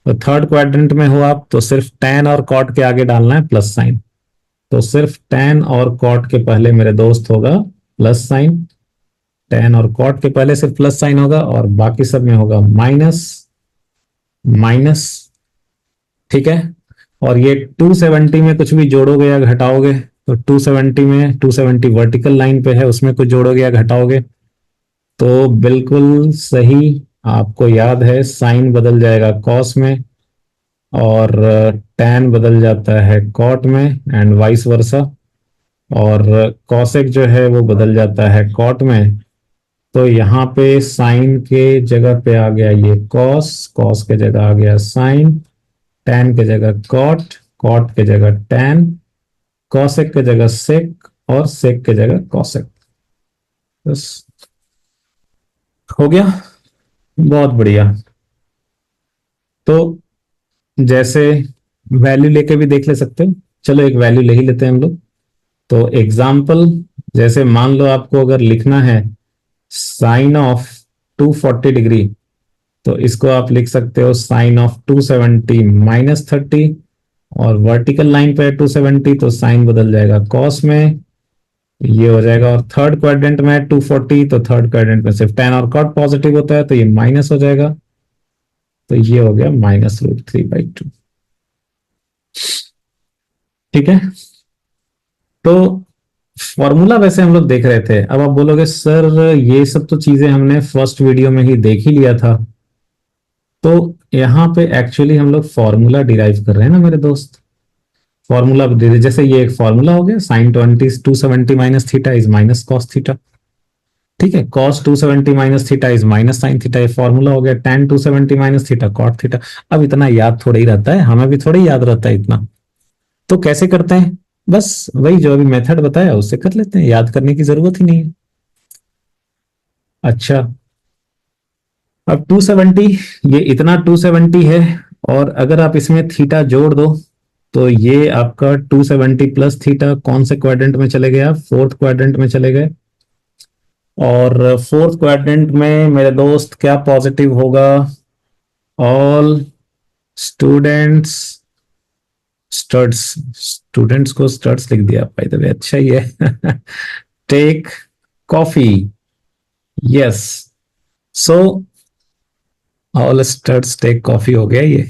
तो थर्ड क्वाड्रेंट में हो आप तो सिर्फ टैन और कॉट के आगे डालना है प्लस साइन। तो सिर्फ टैन और कॉट के पहले मेरे दोस्त होगा प्लस साइन। टैन और कॉट के पहले सिर्फ प्लस साइन होगा और बाकी सब में होगा माइनस माइनस। ठीक है, और ये 270 में कुछ भी जोड़ोगे या घटाओगे, तो 270 में 270 वर्टिकल लाइन पे है, उसमें कुछ जोड़ोगे या घटाओगे तो बिल्कुल सही। आपको याद है साइन बदल जाएगा कॉस में और टैन बदल जाता है कॉट में एंड वाइस वर्सा। और कॉसेक जो है वो बदल जाता है कॉट में। तो यहाँ पे साइन के जगह पे आ गया ये कॉस, कॉस के जगह आ गया साइन, टैन के जगह कॉट, कॉट के जगह टैन, कॉसेक के जगह सेक और सेक के जगह कॉसेक। बस हो गया, बहुत बढ़िया। तो जैसे वैल्यू लेके भी देख ले सकते हो, चलो एक वैल्यू ले ही लेते हैं हम लोग। तो एग्जाम्पल, जैसे मान लो आपको अगर लिखना है साइन ऑफ 240 डिग्री, तो इसको आप लिख सकते हो साइन ऑफ 270 -30, और वर्टिकल लाइन पे 270 तो साइन बदल जाएगा कॉस में, ये हो जाएगा। और थर्ड क्वाड्रेंट में 240, तो थर्ड क्वाड्रेंट में सिर्फ tan और cot पॉजिटिव होता है, तो ये माइनस हो जाएगा, तो ये हो गया -√3/2। ठीक है। तो फॉर्मूला वैसे हम लोग देख रहे थे, अब आप बोलोगे सर ये सब तो चीजें हमने फर्स्ट वीडियो में ही देख ही लिया था। तो यहाँ पे एक्चुअली हम लोग फॉर्मूला डिराइव कर रहे हैं ना मेरे दोस्त। फॉर्मूला जैसे ये एक फॉर्मूला हो गया, sine 270 minus theta is minus cos theta. ठीक है, cos 270 minus theta is minus sine theta, ये फॉर्मूला हो गया। tan 270 minus theta cot theta. अब इतना याद थोड़ा ही रहता है, हमें भी थोड़ा ही याद रहता है इतना। तो कैसे करते हैं, बस वही जो अभी मेथड बताया उससे कर लेते हैं, याद करने की जरूरत ही नहीं है। अच्छा, अब 270, ये इतना 270 है, और अगर आप इसमें थीटा जोड़ दो, तो ये आपका 270 प्लस थीटा कौन से क्वाड्रेंट में चले गए, आप फोर्थ क्वाड्रेंट में चले गए। और फोर्थ क्वाड्रेंट में मेरे दोस्त क्या पॉजिटिव होगा, ऑल स्टूडेंट्स स्टड्स, स्टूडेंट्स को स्टड्स लिख दिया बाय द वे, अच्छा ही है। Take coffee, yes. So all studs take coffee हो गया ये।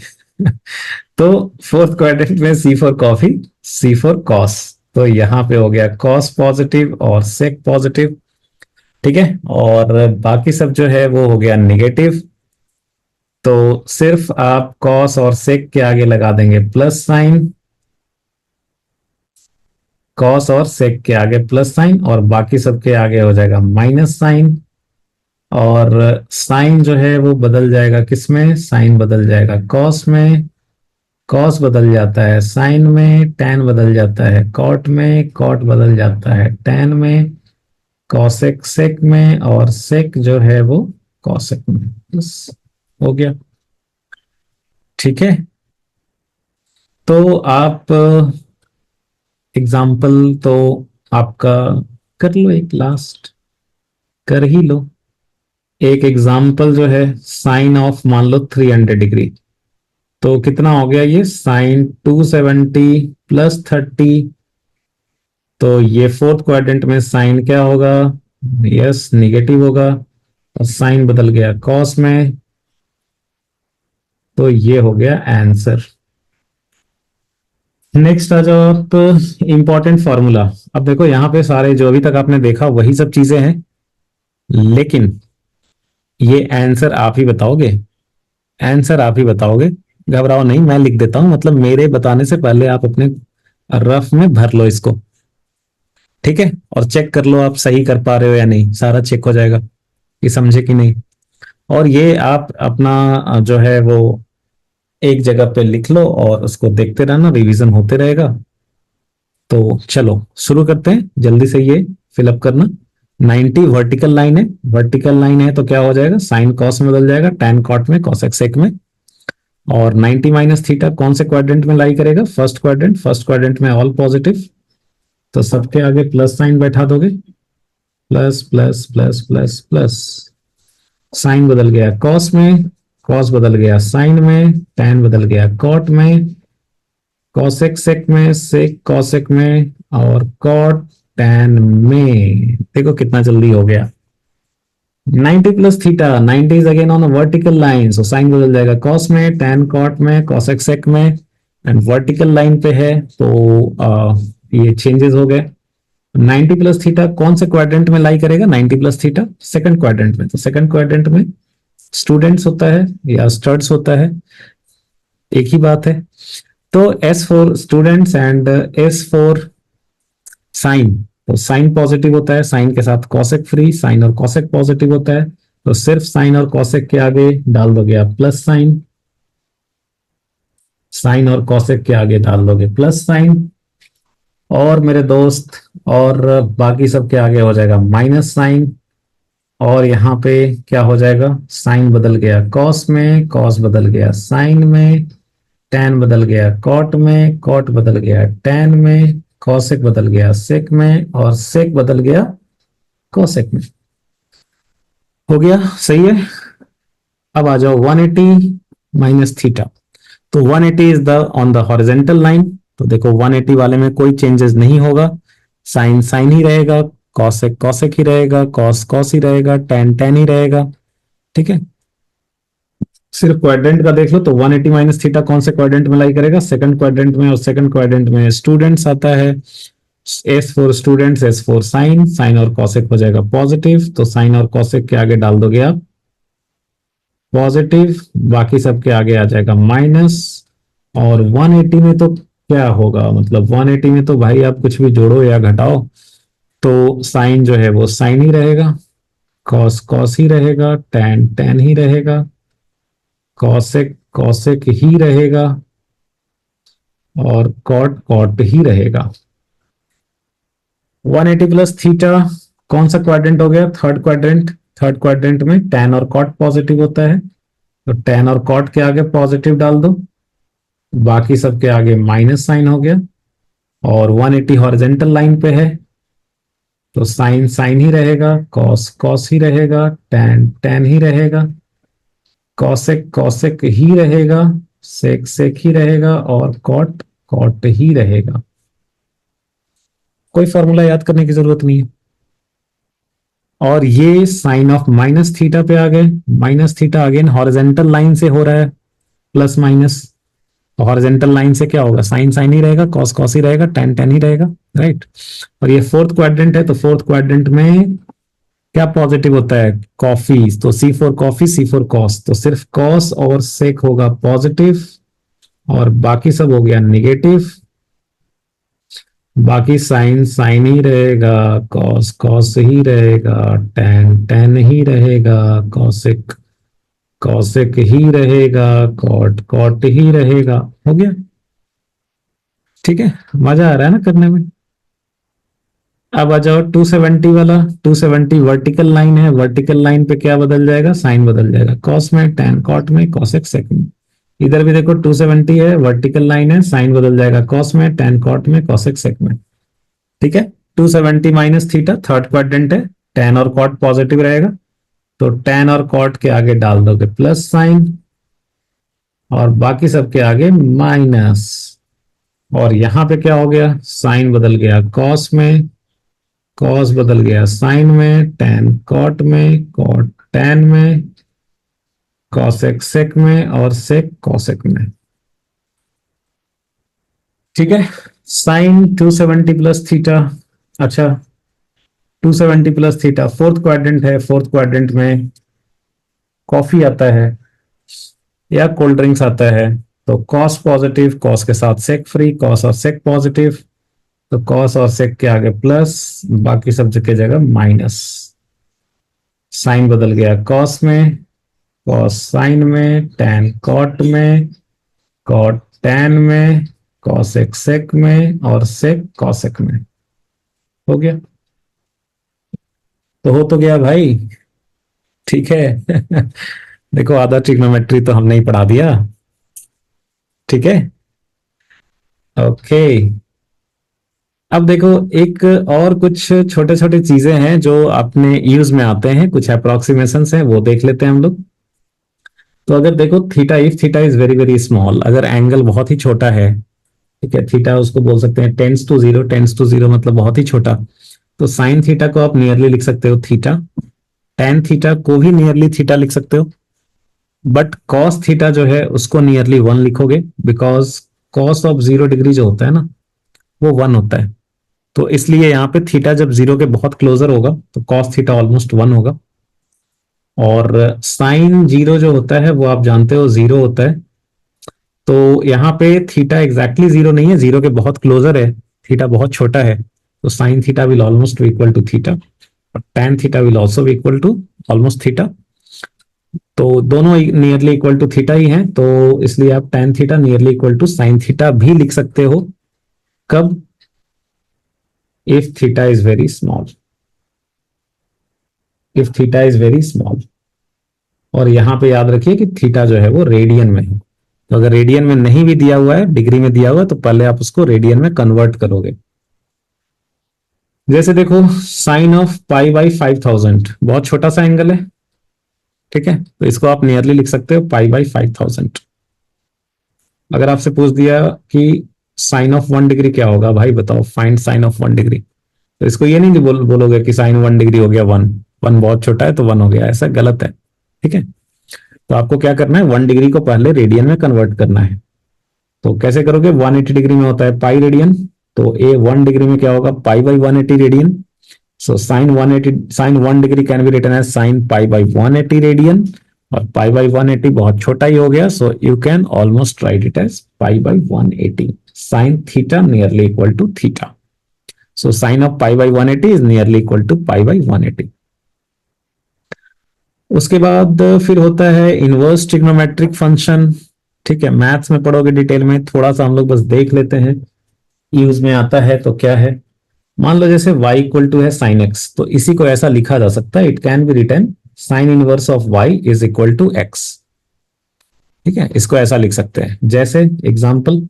तो फोर्थ क्वाड्रेंट में C for coffee, C for cos, तो यहां पे हो गया कॉस पॉजिटिव और सेक पॉजिटिव। ठीक है, और बाकी सब जो है वो हो गया निगेटिव। तो सिर्फ आप कॉस और सेक के आगे लगा देंगे प्लस साइन, कॉस और सेक के आगे प्लस साइन, और बाकी सब के आगे हो जाएगा माइनस साइन। और साइन जो है वो बदल जाएगा किसमें, साइन बदल जाएगा कॉस में, कॉस बदल जाता है साइन में, टैन बदल जाता है कॉट में, कॉट बदल जाता है टैन में, कॉसेक सेक में, और सेक जो है वो कॉसेक में। बस हो गया। ठीक है, तो आप एग्जाम्पल तो आपका कर लो, एक लास्ट कर ही लो। एक एग्जाम्पल जो है साइन ऑफ मान लो 300 डिग्री, तो कितना हो गया ये साइन 270 प्लस 30, तो ये फोर्थ क्वाड्रेंट में साइन क्या होगा, यस निगेटिव होगा, और साइन बदल गया कॉस में, तो ये हो गया आंसर। नेक्स्ट आ जाओ आप, इंपॉर्टेंट फॉर्मूला। अब देखो यहाँ पे सारे जो अभी तक आपने देखा वही सब चीजें हैं, लेकिन ये आंसर आप ही बताओगे, आंसर आप ही बताओगे। घबराओ नहीं, मैं लिख देता हूं, मतलब मेरे बताने से पहले आप अपने रफ में भर लो इसको। ठीक है, और चेक कर लो आप सही कर पा रहे हो या नहीं, सारा चेक हो जाएगा कि समझे कि नहीं। और ये आप अपना जो है वो एक जगह पे लिख लो और उसको देखते रहना, रिवीजन होते रहेगा। तो चलो शुरू करते हैं, जल्दी से ये फिलअप करना। 90 वर्टिकल लाइन है, वर्टिकल लाइन है तो क्या हो जाएगा, साइन कॉस में बदल जाएगा, टैन कॉट में, कॉसेक सेक में। और 90 माइनस थीटा कौन से क्वाड्रेंट में लाई करेगा, फर्स्ट क्वाड्रेंट, फर्स्ट क्वाड्रेंट में ऑल पॉजिटिव, तो सबके आगे प्लस साइन बैठा दोगे, plus plus plus plus plus. Sign बदल गया कॉस में, कॉस बदल गया साइन में, टैन बदल गया कॉट में, कॉसेक सेक में, सेक कॉसेक में, और कॉट टैन में। देखो कितना जल्दी हो गया। 90 plus theta, 90 is again on a vertical line, so sine बदल जाएगा कॉस में, टैन कॉट में, कॉसेक सेक में, एंड वर्टिकल लाइन पे है तो ये चेंजेस हो गए। 90 प्लस थीटा कौन से क्वाड्रेंट में लाई करेगा, 90 प्लस थीटा सेकंड क्वाड्रेंट में, तो सेकंड क्वाड्रेंट में स्टूडेंट्स होता है या स्टड्स होता है, एक ही बात है। तो S for students and S for sine, तो साइन पॉजिटिव होता है, साइन के साथ कॉसेक फ्री, साइन और कॉसेक पॉजिटिव होता है, तो सिर्फ साइन और कॉसेक के आगे डाल दोगे आप प्लस साइन, साइन और कॉसेक के आगे डाल दोगे प्लस साइन, और मेरे दोस्त और बाकी सब के आगे हो जाएगा माइनस साइन, और यहाँ पे क्या हो जाएगा, साइन बदल गया कॉस में, कॉस बदल गया साइन में, टैन बदल गया कॉट में, कॉट बदल गया टैन में, कॉसेक बदल गया सेक में, और सेक बदल गया कोसेक में। हो गया, सही है। अब आ जाओ 180 माइनस थीटा। तो 180 is the on the horizontal line. तो देखो 180 वाले में कोई चेंजेस नहीं होगा, साइन साइन ही रहेगा, कॉसेक कॉसेक ही रहेगा, कॉस कॉस ही रहेगा, टैन टैन ही रहेगा। ठीक है, सिर्फ क्वाड्रेंट का देख लो तो 180 माइनस थीटा कौन से क्वाड्रेंट में लाई करेगा, सेकंड क्वाड्रेंट में, और सेकंड क्वाड्रेंट में स्टूडेंट्स आता है, S for students, S for sine, sine और कॉसेक हो जाएगा पॉजिटिव, तो साइन और कॉसेक के आगे डाल दोगे आप पॉजिटिव, बाकी सबके आगे आ जाएगा माइनस। और 180 में तो क्या होगा, मतलब 180 में तो भाई आप कुछ भी जोड़ो या घटाओ तो साइन जो है वो साइन ही रहेगा, कॉस कॉस ही रहेगा, टैन टैन ही रहेगा, कॉसेक कॉसेक ही रहेगा, और कॉट कॉट ही रहेगा। 180 प्लस थीटा कौन सा क्वाड्रेंट हो गया, थर्ड क्वाड्रेंट। थर्ड क्वाड्रेंट में टैन और कॉट पॉजिटिव होता है, तो टैन और कॉट के आगे पॉजिटिव डाल दो, बाकी सबके आगे माइनस साइन हो गया। और 180 हॉरिजेंटल लाइन पे है, तो साइन साइन ही रहेगा, कॉस कॉस ही रहेगा, टैन टैन ही रहेगा, कॉसेक कॉसेक ही रहेगा, सेक सेक ही रहेगा, और कॉट कॉट ही रहेगा। कोई फॉर्मूला याद करने की जरूरत नहीं है। और ये साइन ऑफ माइनस थीटा पे आ गए, minus theta again horizontal line से हो रहा है, प्लस माइनस। हॉरिजेंटल लाइन से क्या होगा, साइन साइन ही रहेगा, कॉस कॉस ही रहेगा, टेन टेन ही रहेगा, राइट। और ये फोर्थ क्वाड्रेंट है, तो फोर्थ क्वाड्रेंट में क्या पॉजिटिव होता है, कॉफी, तो C for coffee, C for cos, तो सिर्फ कॉस और सेक होगा पॉजिटिव, और बाकी सब हो गया निगेटिव। बाकी साइन साइन ही रहेगा, कॉस कॉस ही रहेगा, टैन टैन ही रहेगा, कॉसेक कॉसेक ही रहेगा, कॉट कॉट ही रहेगा। हो गया, ठीक है, मजा आ रहा है ना करने में। अब आ जाओ 270 वाला। 270 वर्टिकल लाइन है, वर्टिकल लाइन पे क्या बदल जाएगा, साइन बदल जाएगा, कॉस में, टैन कॉट में, कॉसेक सेक में। इधर भी देखो 270 है, वर्टिकल लाइन है, साइन बदल जाएगा कॉस में, टैन कॉट में, कॉसेक सेक में। ठीक है, 270 माइनस थीटा थर्ड क्वाड्रेंट है, टैन और कॉट पॉजिटिव रहेगा, तो टैन और कॉट के आगे डाल दोगे प्लस साइन, और बाकी सबके आगे माइनस। और यहां पे क्या हो गया, साइन बदल गया कॉस में, कॉस बदल गया साइन में, टैन कॉट में, कॉट टैन में, कॉसेक सेक में, और सेक कॉसेक में। ठीक है, साइन 270 प्लस थीटा। अच्छा, 270 प्लस थीटा फोर्थ क्वाड्रेंट है, फोर्थ क्वाड्रेंट में कॉफी आता है या कोल्ड ड्रिंक्स आता है, तो कॉस पॉजिटिव, कॉस के साथ सेक फ्री, कॉस और सेक पॉजिटिव, तो कॉस और सेक के आगे प्लस, बाकी सब की जगह माइनस। साइन बदल गया कॉस में, कॉस साइन में, टैन कॉट में, कॉट टैन में, कॉसेक सेक में, और सेक कॉसेक में। हो गया, तो हो तो गया भाई। ठीक है देखो आधा ट्रिग्नोमेट्री तो हमने ही पढ़ा दिया। ठीक है, ओके। अब देखो एक और कुछ छोटे छोटे चीजें हैं जो अपने यूज में आते हैं, कुछ अप्रोक्सीमेशन हैं, वो देख लेते हैं हम लोग। तो अगर देखो theta, if theta is very very small, अगर एंगल बहुत ही छोटा है, ठीक है, थीटा उसको बोल सकते हैं tends to zero, tends to zero मतलब बहुत ही छोटा, तो साइन थीटा को आप नियरली लिख सकते हो थीटा, टेन थीटा को भी नियरली थीटा लिख सकते हो, बट कॉस थीटा जो है उसको नियरली वन लिखोगे, बिकॉज कॉस ऑफ 0 डिग्री जो होता है ना वो 1 होता है, तो इसलिए यहाँ पे थीटा जब 0 के बहुत क्लोजर होगा तो कॉस थीटा ऑलमोस्ट 1 होगा। और साइन 0 जो होता है वो आप जानते हो 0 होता है, तो यहाँ पे थीटा एग्जैक्टली 0 नहीं है, 0 के बहुत क्लोजर है, थीटा बहुत छोटा है, तो sine theta will almost equal to theta, और tan theta will also equal to almost theta, तो दोनों नियरली इक्वल टू थीटा ही हैं, तो इसलिए आप tan theta nearly equal to sine theta भी लिख सकते हो। कब, if theta is very small, if theta is very small. और यहां पे याद रखिए कि थीटा जो है वो रेडियन में है, तो अगर रेडियन में नहीं भी दिया हुआ है, डिग्री में दिया हुआ है, तो पहले आप उसको रेडियन में कन्वर्ट करोगे। जैसे देखो साइन ऑफ पाई बाई 5000 बहुत छोटा सा एंगल है, ठीक है, तो इसको आप नियरली लिख सकते हो पाई बाई 5000। अगर आपसे पूछ दिया कि साइन ऑफ 1 डिग्री क्या होगा, भाई बताओ फाइंड साइन ऑफ 1 डिग्री, तो इसको ये नहीं बोलोगे कि साइन 1 डिग्री हो गया 1, 1 बहुत छोटा है तो 1 हो गया, ऐसा गलत है, ठीक है। तो आपको क्या करना है, 1 डिग्री को पहले रेडियन में कन्वर्ट करना है। तो कैसे करोगे, 180 डिग्री में होता है पाई रेडियन, तो ए 1 डिग्री में क्या होगा, pi by 180 radian. So sine 1 degree can be written as sine pi by 180 radian, और पाई बाई 180 बहुत छोटा ही हो गया, so you can almost write it as pi by 180, sine theta nearly equal to theta. So sine of pi by 180 is nearly equal to pi by 180। उसके बाद फिर होता है इनवर्स ट्रिग्नोमेट्रिक फंक्शन, ठीक है, मैथ्स में पढ़ोगे डिटेल में, थोड़ा सा हम लोग बस देख लेते हैं यूज में आता है तो क्या है। मान लो जैसे y इक्वल टू है साइन एक्स, तो इसी को ऐसा लिखा जा सकता है, it can be written sine inverse of y is equal to X, ठीक है, इसको ऐसा लिख सकते हैं। जैसे एग्जाम्पल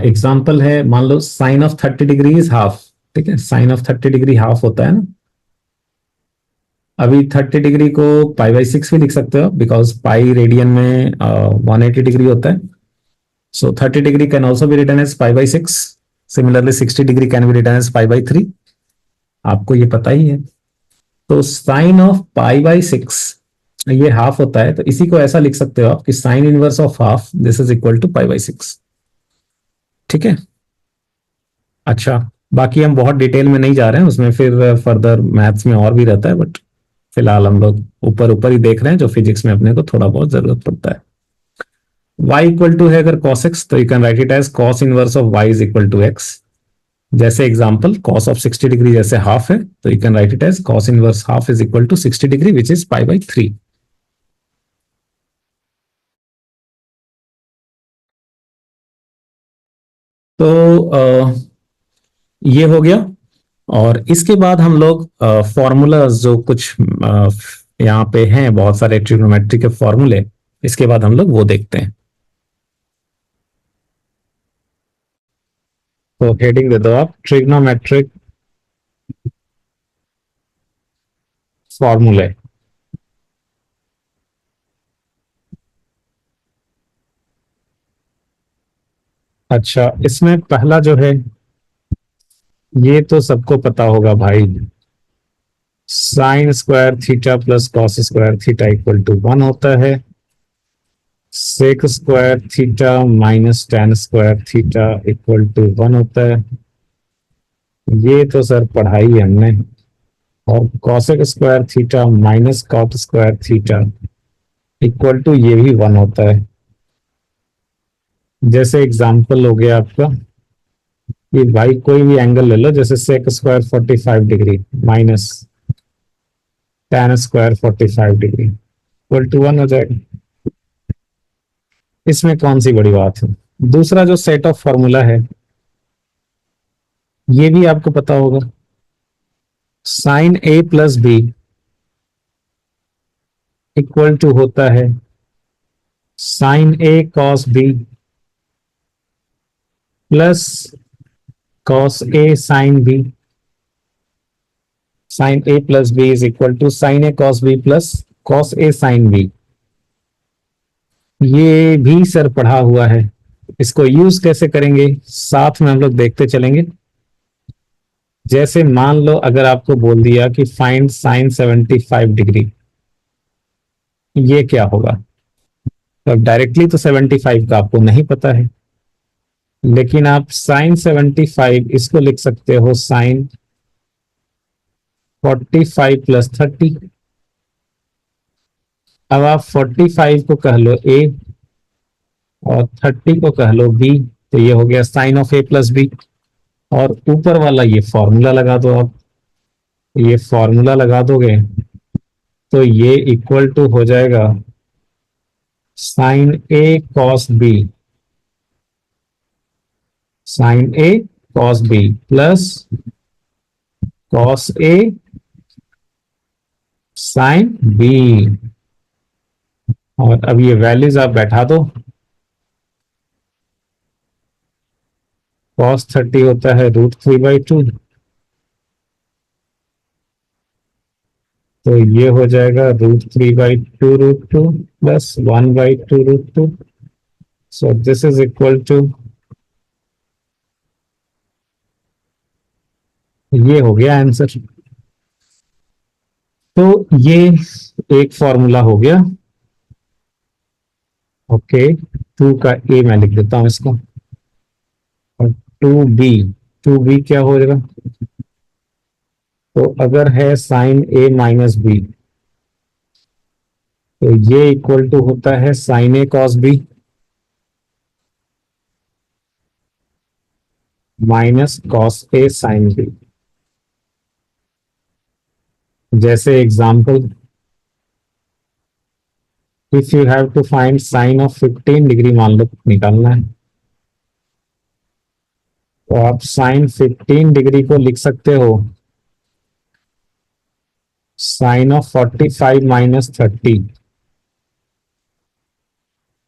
एग्जाम्पल है, मान लो sine of 30 degree is half, ठीक है, साइन ऑफ 30 डिग्री हाफ होता है ना। अभी 30 डिग्री को पाई बाई 6 भी लिख सकते हो, बिकॉज पाई रेडियन में 180 डिग्री होता है। So 30 degree can also be written as pi by 6। Similarly 60 degree can be written as pi by 3, आपको ये पता ही है। तो साइन ऑफ पाई बाई 6 ये हाफ होता है, तो इसी को ऐसा लिख सकते हो आप कि sine inverse of half this is equal to pi by 6, ठीक है। अच्छा, बाकी हम बहुत डिटेल में नहीं जा रहे हैं, उसमें फिर फर्दर मैथ्स में और भी रहता है, बट फिलहाल हम लोग ऊपर ऊपर ही देख रहे हैं जो फिजिक्स में अपने को थोड़ा बहुत जरूरत पड़ता है। y इक्वल टू है अगर cos x, तो you can write it as cos inverse of y is equal to x। जैसे एग्जांपल cos ऑफ 60 डिग्री जैसे हाफ है, तो you can write it as cos inverse half is equal to 60 degree which is pi by 3। तो ये हो गया। और इसके बाद हम लोग फॉर्मूलाज जो कुछ यहाँ पे हैं बहुत सारे ट्रिग्नोमेट्री के फॉर्मूले, इसके बाद हम लोग वो देखते हैं। तो हेडिंग दे दो आप ट्रिग्नोमेट्रिक फॉर्मूले। अच्छा, इसमें पहला जो है ये तो सबको पता होगा भाई, sine square theta plus cos square theta equal to 1 होता है, sec square theta minus tan square theta equal to 1 होता है, ये तो सर पढ़ाई है हमने। और cosec square theta minus cot square theta equal to ये भी 1 होता है। जैसे एग्जांपल हो गया आपका कि भाई कोई भी एंगल ले लो, जैसे sec square 45 degree minus tan square 45 degree equal to 1 हो जाएगा। इसमें कौन सी बड़ी बात है। दूसरा जो सेट ऑफ फॉर्मूला है ये भी आपको पता होगा, sine A plus B equal to होता है sine A cos B plus cos A sine B. Sine A plus B is equal to sine A cos B plus cos A sine B. ये भी sir पढ़ा हुआ है, इसको use कैसे करेंगे साथ में हम लोग देखते चलेंगे। जैसे मान लो अगर आपको बोल दिया कि फाइंड साइन 75 डिग्री, ये क्या होगा। तो अब डायरेक्टली तो 75 का आपको नहीं पता है, लेकिन आप साइन 75 इसको लिख सकते हो साइन 45 प्लस 30। अब आप 45 को कह लो ए और 30 को कह लो बी, तो ये हो गया sine of A plus B. और ऊपर वाला ये फॉर्मूला लगा दो आप, ये फॉर्मूला लगा दोगे तो ये इक्वल टू हो जाएगा sign A cos B, sine A cos B plus cos A sine B. और अब ये वैल्यूज आप बैठा दो। कॉस 30 होता है √3/2। तो ये हो जाएगा √3/2 √2 plus 1/2 √2। So this is equal to, ये हो गया आंसर। तो ये एक फॉर्मूला हो गया। ओके, 2 का ए मैं लिख देता हूं इसको। और 2b, 2b क्या हो जाएगा? तो अगर है साइन ए माइनस बी, तो ये इक्वल टू होता है sine A cos B minus cos A sine B. जैसे example, if you have to find sine of 15 degree मान लो निकालना है, तो आप साइन 15 डिग्री को लिख सकते हो साइन ऑफ 45 माइनस 30।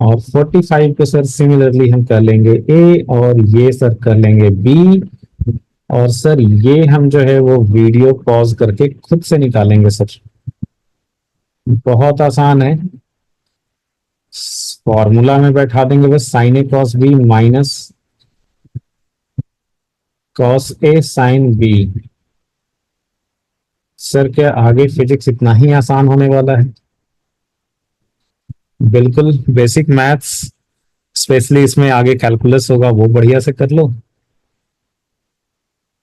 और 45 को सर सिमिलरली हम कर लेंगे ए, और ये सर कर लेंगे बी। और सर ये हम जो है वो वीडियो पॉज करके खुद से निकालेंगे सर। बहुत आसान है। फॉर्मूला में बैठा देंगे बस sign A cos B minus cos A sine B. Sir क्या आगे फिजिक्स इतना ही आसान होने वाला है? बिल्कुल, बेसिक मैथ्स, स्पेशली इसमें आगे कैलकुलस होगा, वो बढ़िया से कर लो।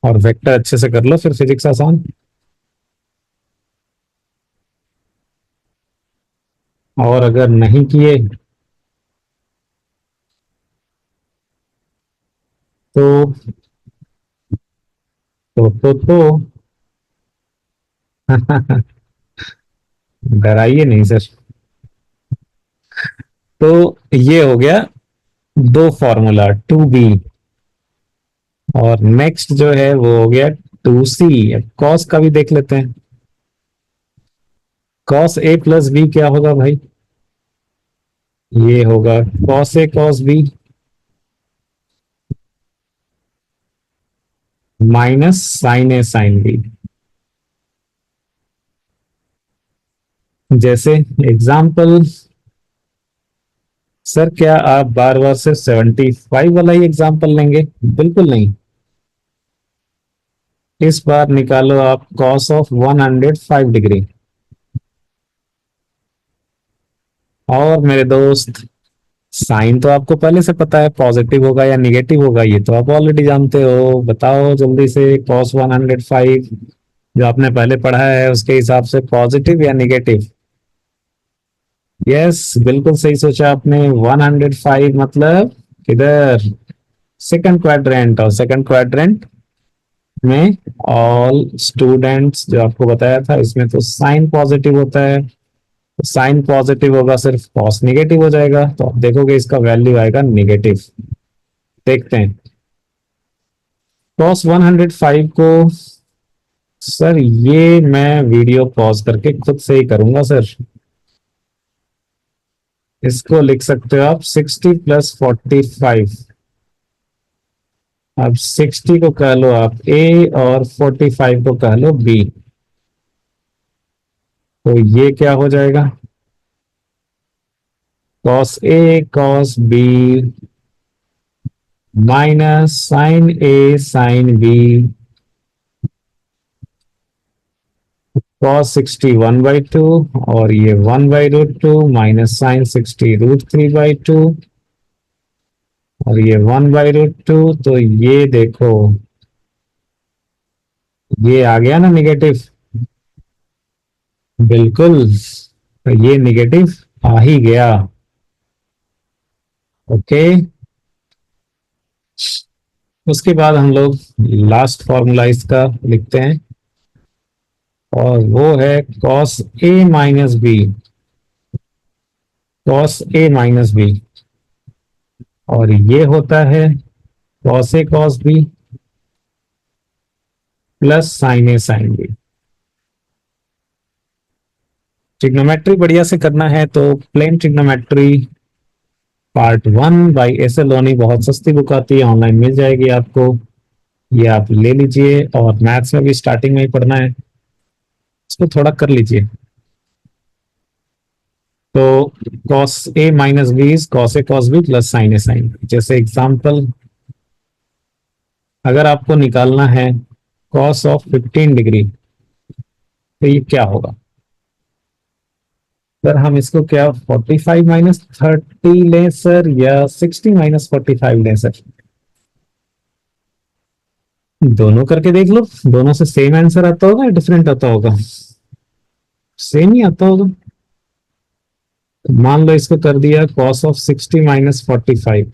और वेक्टर अच्छे से कर लो, फिर फिजिक्स आसान। और अगर नहीं किए तो तो डराइए नहीं सर। तो ये हो गया दो फॉर्मूला 2b। और नेक्स्ट जो है वो हो गया 2c। कॉस का भी देख लेते हैं। कॉस ए प्लस बी क्या होगा भाई? ये होगा cos A cos B minus sine A sine B. जैसे एग्जाम्पल, सर क्या आप बार बार से 75 वाला ही एग्जाम्पल लेंगे? बिल्कुल नहीं। इस बार निकालो आप कॉस ऑफ 105 डिग्री। और मेरे दोस्त, साइन तो आपको पहले से पता है पॉजिटिव होगा या निगेटिव होगा, ये तो आप ऑलरेडी जानते हो। बताओ जल्दी से, कॉस 105 जो आपने पहले पढ़ा है उसके हिसाब से पॉजिटिव या निगेटिव? यस, बिल्कुल सही सोचा आपने। 105 मतलब किधर? Second quadrant. और सेकंड क्वाड्रेंट में ऑल स्टूडेंट्स जो आपको बताया था, इसमें तो साइन पॉजिटिव होता है। तो साइन पॉजिटिव होगा, सिर्फ कॉस निगेटिव हो जाएगा। तो आप देखोगे इसका वैल्यू आएगा निगेटिव। देखते हैं कॉस 105 को। सर ये मैं वीडियो पॉज करके खुद से ही करूंगा सर। इसको लिख सकते हो आप 60 प्लस 45। अब 60 को कह लो आप ए और 45 को कह लो बी। तो ये क्या हो जाएगा? Cos A cos B minus sine A sine B cos 60 1/2। और ये 1/√2 माइनस साइन 60 √3/2। और ये 1/√2। तो ये देखो, ये आ गया ना निगेटिव। बिल्कुल, तो ये निगेटिव आ ही गया। ओके, उसके बाद हम लोग लास्ट फॉर्मूला इसका लिखते हैं। और वो है cos A minus B. Cos A minus B, और ये होता है cos A cos B plus sine A sine B. Trigonometry बढ़िया से करना है तो plane trigonometry part 1 by S L Loney बहुत सस्ती बुक आती है, ऑनलाइन मिल जाएगी आपको। ये आप ले लीजिए और मैथ्स में भी स्टार्टिंग में ही पढ़ना है, इसको थोड़ा कर लीजिए। तो cos a minus B is cos a cos b plus sin a sin b। जैसे एग्जांपल, अगर आपको निकालना है cos ऑफ 15 डिग्री, तो ये क्या होगा? सर हम इसको क्या 45 माइनस 30 लें सर, या 60 माइनस 45 लें सर? दोनों करके देख लो, दोनों से सेम आंसर आता होगा या डिफरेंट आता होगा? सेम ही आता होगा। तो मान लो इसको कर दिया cos ऑफ 60 माइनस 45,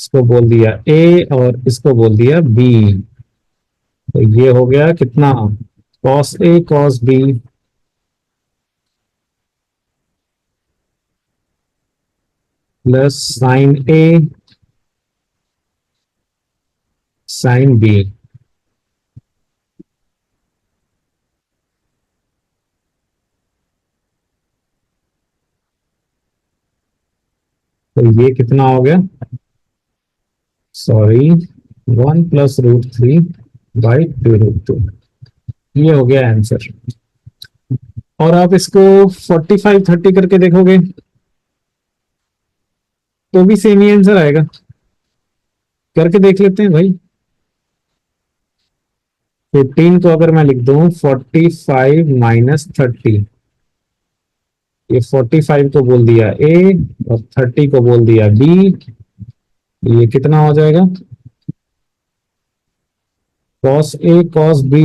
इसको बोल दिया ए और इसको बोल दिया बी। तो ये हो गया कितना? cos a cos b plus sin a sin b। तो ये कितना हो गया? Sorry, 1 plus √3 by 2√2। ये हो गया आंसर। और आप इसको 45 30 करके देखोगे तो भी सेम ही आंसर आएगा। करके देख लेते हैं भाई। 15 को अगर मैं लिख दूं 45 माइनस 30, ये 45 को बोल दिया ए और 30 को बोल दिया बी, ये कितना हो जाएगा? cos a cos b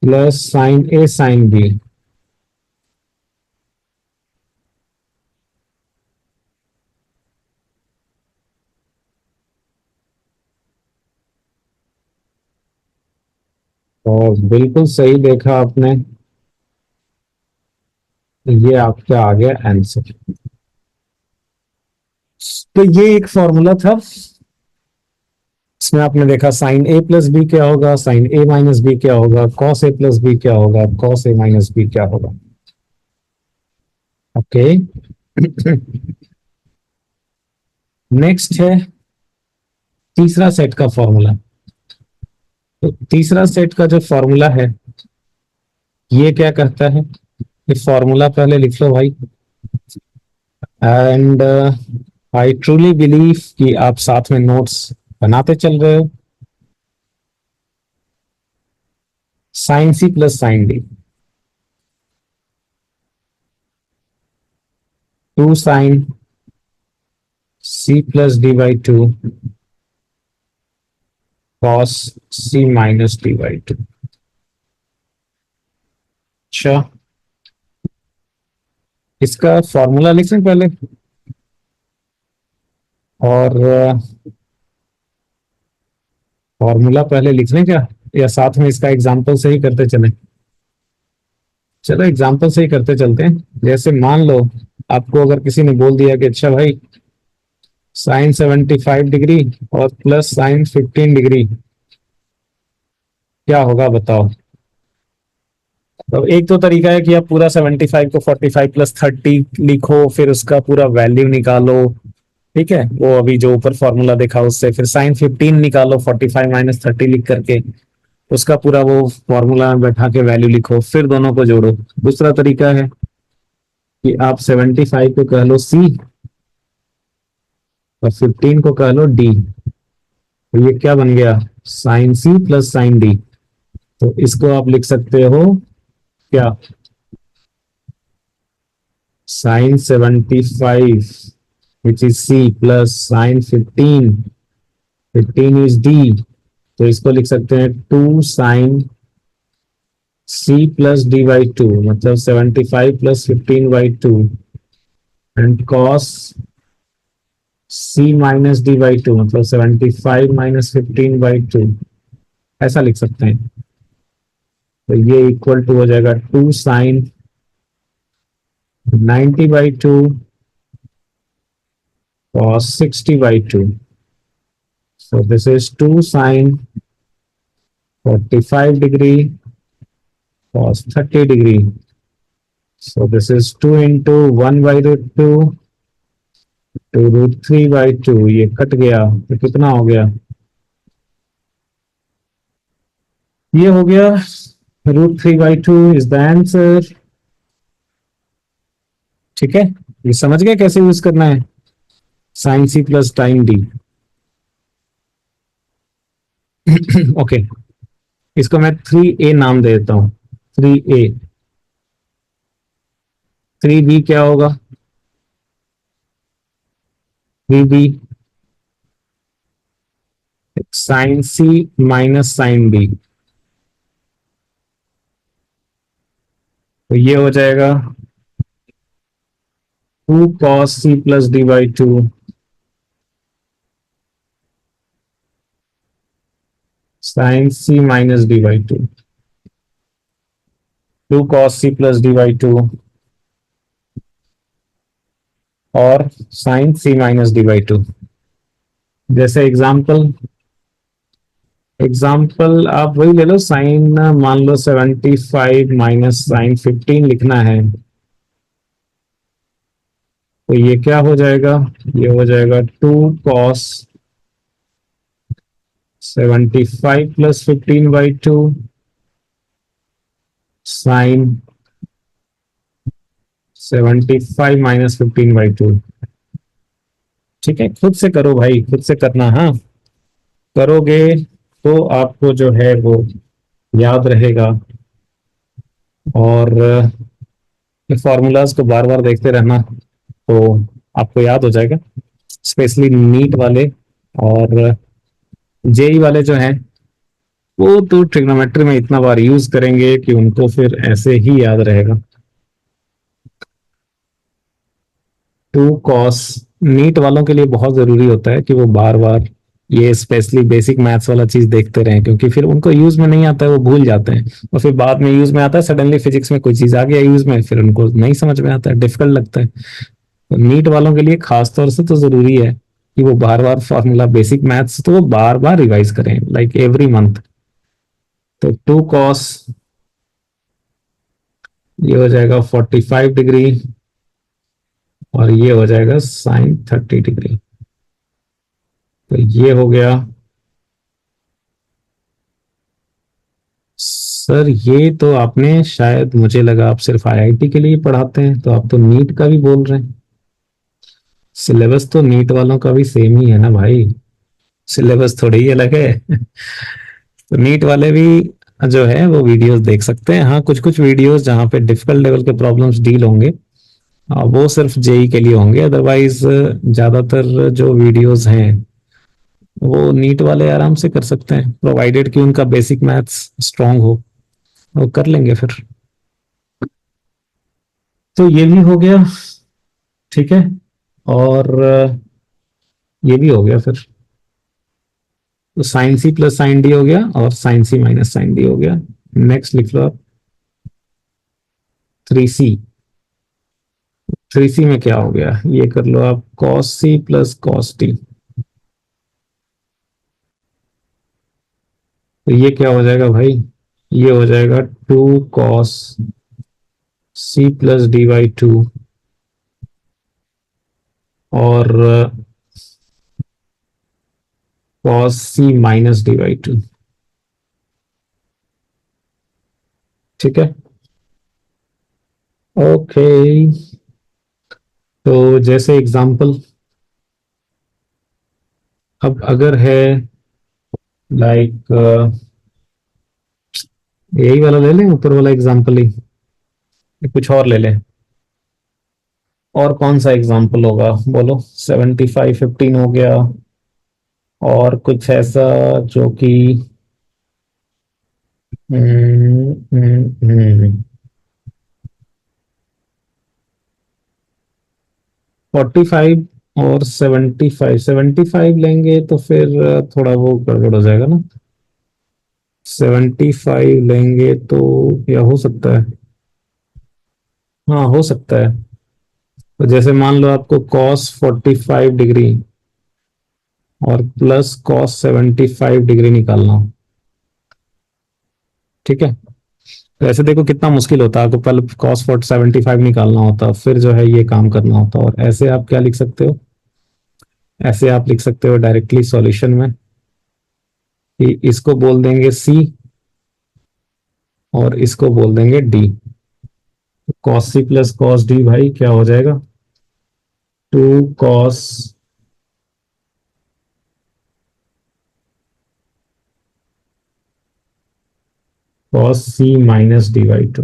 plus sin a sin b। और बिल्कुल सही देखा आपने, ये आपका आ गया आंसर। तो ये एक फॉर्मूला था, इसमें आपने देखा साइन ए प्लस बी क्या होगा, साइन ए माइनस बी क्या होगा, कॉस ए प्लस बी क्या होगा, कॉस ए माइनस बी क्या होगा। ओके। नेक्स्ट है तीसरा सेट का फॉर्मूला। तो तीसरा सेट का जो फॉर्मूला है ये क्या करता है, ये फॉर्मूला पहले लिख लो भाई। एंड आई ट्रूली बिलीव कि आप साथ में नोट्स बनाते चल रहे हो। Sine C plus sine D, 2 sine C plus D by 2 cos C minus D by 2। अच्छा, इसका फॉर्मूला लिखें पहले, और फॉर्मूला पहले लिख लें क्या, या साथ में इसका एग्जाम्पल से ही करते चलें? चलो एग्जाम्पल से ही करते चलते हैं। जैसे मान लो आपको अगर किसी ने बोल दिया कि अच्छा भाई साइन 75 डिग्री और प्लस साइन 15 डिग्री क्या होगा बताओ। तो एक तो तरीका है कि आप पूरा 75 को 45 प्लस 30 लिखो, फिर उसका पूरा वैल्यू निकालो। ठीक है, वो अभी जो ऊपर फॉर्मूला देखा उससे, फिर साइन 15 निकालो 45 माइनस 30 लिख करके, उसका पूरा वो फॉर्मूला में बैठा के वैल्यू लिखो, फिर दोनों को जोड़ो। दूसरा तरीका है कि आप 75 को कह लो सी और 15 को कह लो डी। तो ये क्या बन गया? Sine C plus sine D. तो इसको आप लिख सकते हो क्या? Sine 75 which is C plus sine 15, 15 is D. तो इसको लिख सकते हैं 2 sine C plus D by 2, मतलब 75 plus 15 by 2 and cos C minus D by 2, मतलब 75 माइनस 15 बाई 2। ऐसा लिख सकते हैं। तो ये इक्वल टू हो जाएगा 2 sign 90 by 2 cos 60 by 2. So this is 2 sine 45 degree cos 30 degree. So this is 2 into 1 by root 2 to root 3 by 2. ये कट गया तो कितना हो गया? ये हो गया root 3 by 2 is the answer. ठीक है, ये समझ गए कैसे यूज करना है? Sine C plus time D. Okay, इसको मैं 3A नाम दे देता हूं. 3A. 3B क्या होगा? 3B sine C minus sine B. तो ये हो जाएगा 2 cos c plus D by 2 sine C minus D by 2. 2 cos c plus D by 2 और sine C minus D by 2. जैसे एग्जाम्पल आप वही ले लो. साइन मान लो 75 माइनस साइन 15 लिखना है. तो ये क्या हो जाएगा? ये हो जाएगा 2 cos 75 plus 15 by 2 sine 75 minus 15 by 2. ठीक है, खुद से करो भाई, खुद से करना. हाँ, करोगे तो आपको जो है वो याद रहेगा. और फॉर्मूलाज को बार बार देखते रहना तो आपको याद हो जाएगा. स्पेशली नीट वाले और जेई वाले जो हैं वो तो ट्रिग्नोमेट्री में इतना बार यूज करेंगे कि उनको फिर ऐसे ही याद रहेगा. 2 कॉस नीट वालों के लिए बहुत जरूरी होता है कि वो बार बार ये स्पेशली बेसिक मैथ्स वाला चीज देखते रहें, क्योंकि फिर उनको यूज में नहीं आता है, वो भूल जाते हैं. और फिर बाद में यूज में आता है, सडनली फिजिक्स में कोई चीज आ गया यूज में, फिर उनको नहीं समझ में आता है, डिफिकल्ट लगता है. तो नीट वालों के लिए खास तौर से तो जरूरी है कि वो बार बार फॉर्मूला बेसिक मैथ्स तो वो बार बार रिवाइज करें, लाइक एवरी मंथ. तो 2 कॉस ये हो जाएगा 45 डिग्री और ये हो जाएगा साइन 30 डिग्री. तो ये हो गया. सर ये तो आपने शायद, मुझे लगा आप सिर्फ आईआईटी के लिए पढ़ाते हैं, तो आप तो नीट का भी बोल रहे हैं. सिलेबस तो नीट वालों का भी सेम ही है ना भाई, सिलेबस थोड़ी ही अलग है. तो नीट वाले भी जो है वो वीडियोस देख सकते हैं. हाँ, कुछ कुछ वीडियोस जहाँ पे डिफिकल्ट लेवल के प्रॉब्लम्स डील होंगे वो सिर्फ जेई के लिए होंगे. अदरवाइज ज्यादातर जो वीडियोस हैं वो नीट वाले आराम से कर सकते हैं, प्रोवाइडेड कि उनका बेसिक मैथ्स स्ट्रांग हो, वो कर लेंगे फिर. तो ये भी हो गया. ठीक है, और ये भी हो गया फिर. तो sine C plus sine D हो गया और sine C minus sine D हो गया. नेक्स्ट लिख लो आप 3C. 3C में क्या हो गया? ये कर लो आप cos C plus cos D. तो ये क्या हो जाएगा भाई? ये हो जाएगा 2 cos C plus D by 2 और cos C minus D by 2. ठीक है, ओके. तो जैसे एग्जांपल अब अगर है लाइक यही वाला ले लें, ऊपर वाला एग्जांपल ही, या कुछ और ले लें? और कौन सा एग्जांपल होगा बोलो? 75 15 हो गया और कुछ ऐसा जो कि 45 और 75 लेंगे तो फिर थोड़ा वो गड़बड़ हो जाएगा ना. 75 लेंगे तो क्या हो सकता है? हाँ, हो सकता है. तो जैसे मान लो आपको cos 45 डिग्री और प्लस cos 75 डिग्री निकालना हो. ठीक है, तो ऐसे देखो कितना मुश्किल होता है, आपको पहले कॉस 75 निकालना होता, फिर जो है ये काम करना होता। और ऐसे आप क्या लिख सकते हो, ऐसे आप लिख सकते हो डायरेक्टली सॉल्यूशन में कि इसको बोल देंगे सी और इसको बोल देंगे D. Cos C plus cos D भाई क्या हो जाएगा, 2 cos cos C minus D by two.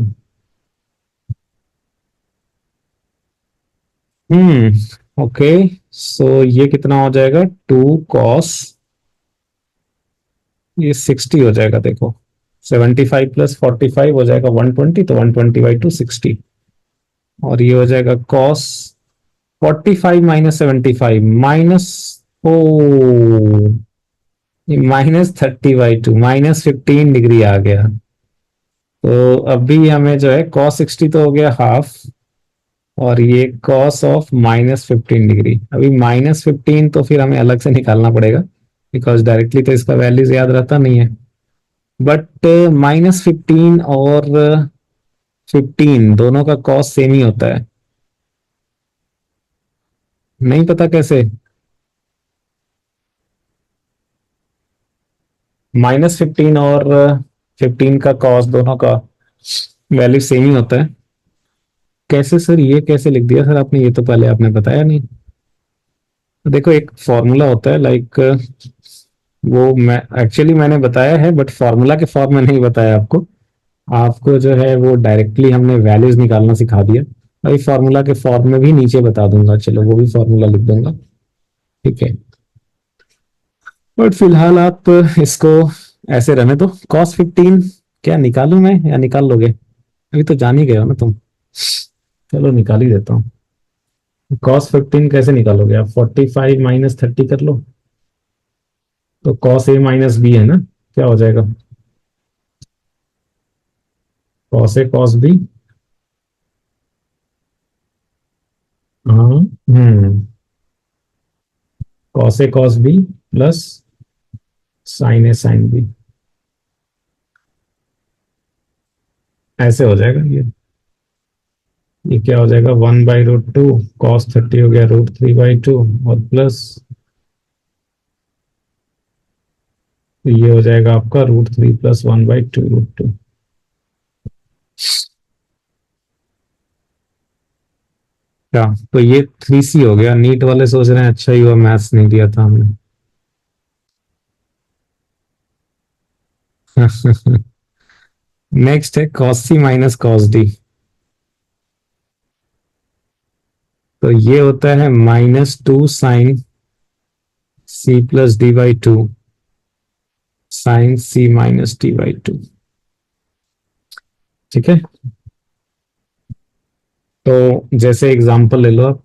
Okay, so ये कितना हो जाएगा, 2 कॉस, ये 60 हो जाएगा देखो, 75 प्लस 45 हो जाएगा 120, तो 120/2 60। और ये हो जाएगा कॉस 45 माइनस 75 माइनस, ओ ये -30/2, -15 डिग्री आ गया। तो अभी हमें जो है कॉस 60 तो हो गया हाफ, और ये कॉस ऑफ -15 डिग्री। अभी -15 तो फिर हमें अलग से निकालना पड़ेगा, बिकॉज डायरेक्टली तो इसका वैल्यूज याद रहता नहीं है। बट -15 और 15 दोनों का कॉस सेम ही होता है। नहीं पता कैसे, -15 और 15 का कॉस दोनों का वैल्यू सेम ही होता है। कैसे सर, ये कैसे लिख दिया सर आपने, ये तो पहले आपने बताया नहीं। तो देखो एक फॉर्मूला होता है, लाइक वो मैं एक्चुअली मैंने बताया है, बट फॉर्मूला के फॉर्म में नहीं बताया आपको। आपको जो है वो डायरेक्टली हमने वैल्यूज निकालना सिखा दिया। भाई फॉर्मूला के फॉर्म में भी नीचे बता दूंगा, चलो वो भी फॉर्मूला लिख दूंगा, ठीक है। बट फिलहाल आप इसको ऐसे रहने दो। cos 15 क्या निकालूं मैं, या निकाल लोगे, अभी तो जान ही गए हो ना तुम। चलो निकाल ही देता हूँ। cos 15 कैसे निकालोगे आप, 45 माइनस 30 कर लो, तो cos a माइनस बी है ना, क्या हो जाएगा, cos a cos b। हाँ, cos a cos b plus sin a sin b, ऐसे हो जाएगा ये क्या हो जाएगा, 1/√2, cos 30 हो गया √3/2, और प्लस ये हो जाएगा आपका √3 प्लस 1/2√2। क्या, तो ये 3c हो गया। नीट वाले सोच रहे हैं अच्छा ही हुआ मैथ्स नहीं दिया था हमने। नेक्स्ट है cos c minus cos d। तो ये होता है -2 sin c plus d/2 sin c minus d/2, ठीक है। तो जैसे एग्जांपल ले लो आप,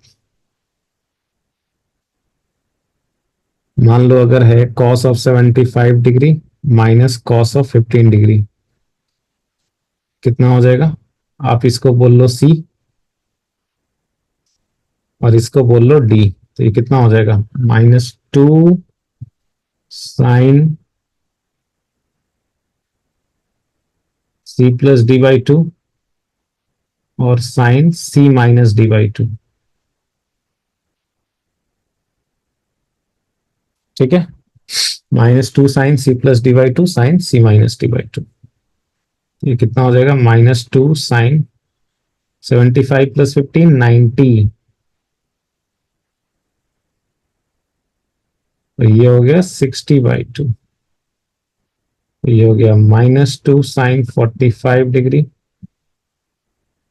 मान लो अगर है cos of 75 degree minus cos of 15 degree, कितना हो जाएगा, आप इसको बोल लो c और इसको बोल लो d, तो ये कितना हो जाएगा, -2 sin c प्लस d/2 और sin c माइनस d/2, ठीक है। -2 sin c plus d/2 sin c minus d/2, ये कितना हो जाएगा, -2 sin 75 प्लस 15 90, तो ये हो गया 60/2। तो ये हो गया -2 sin 45 degree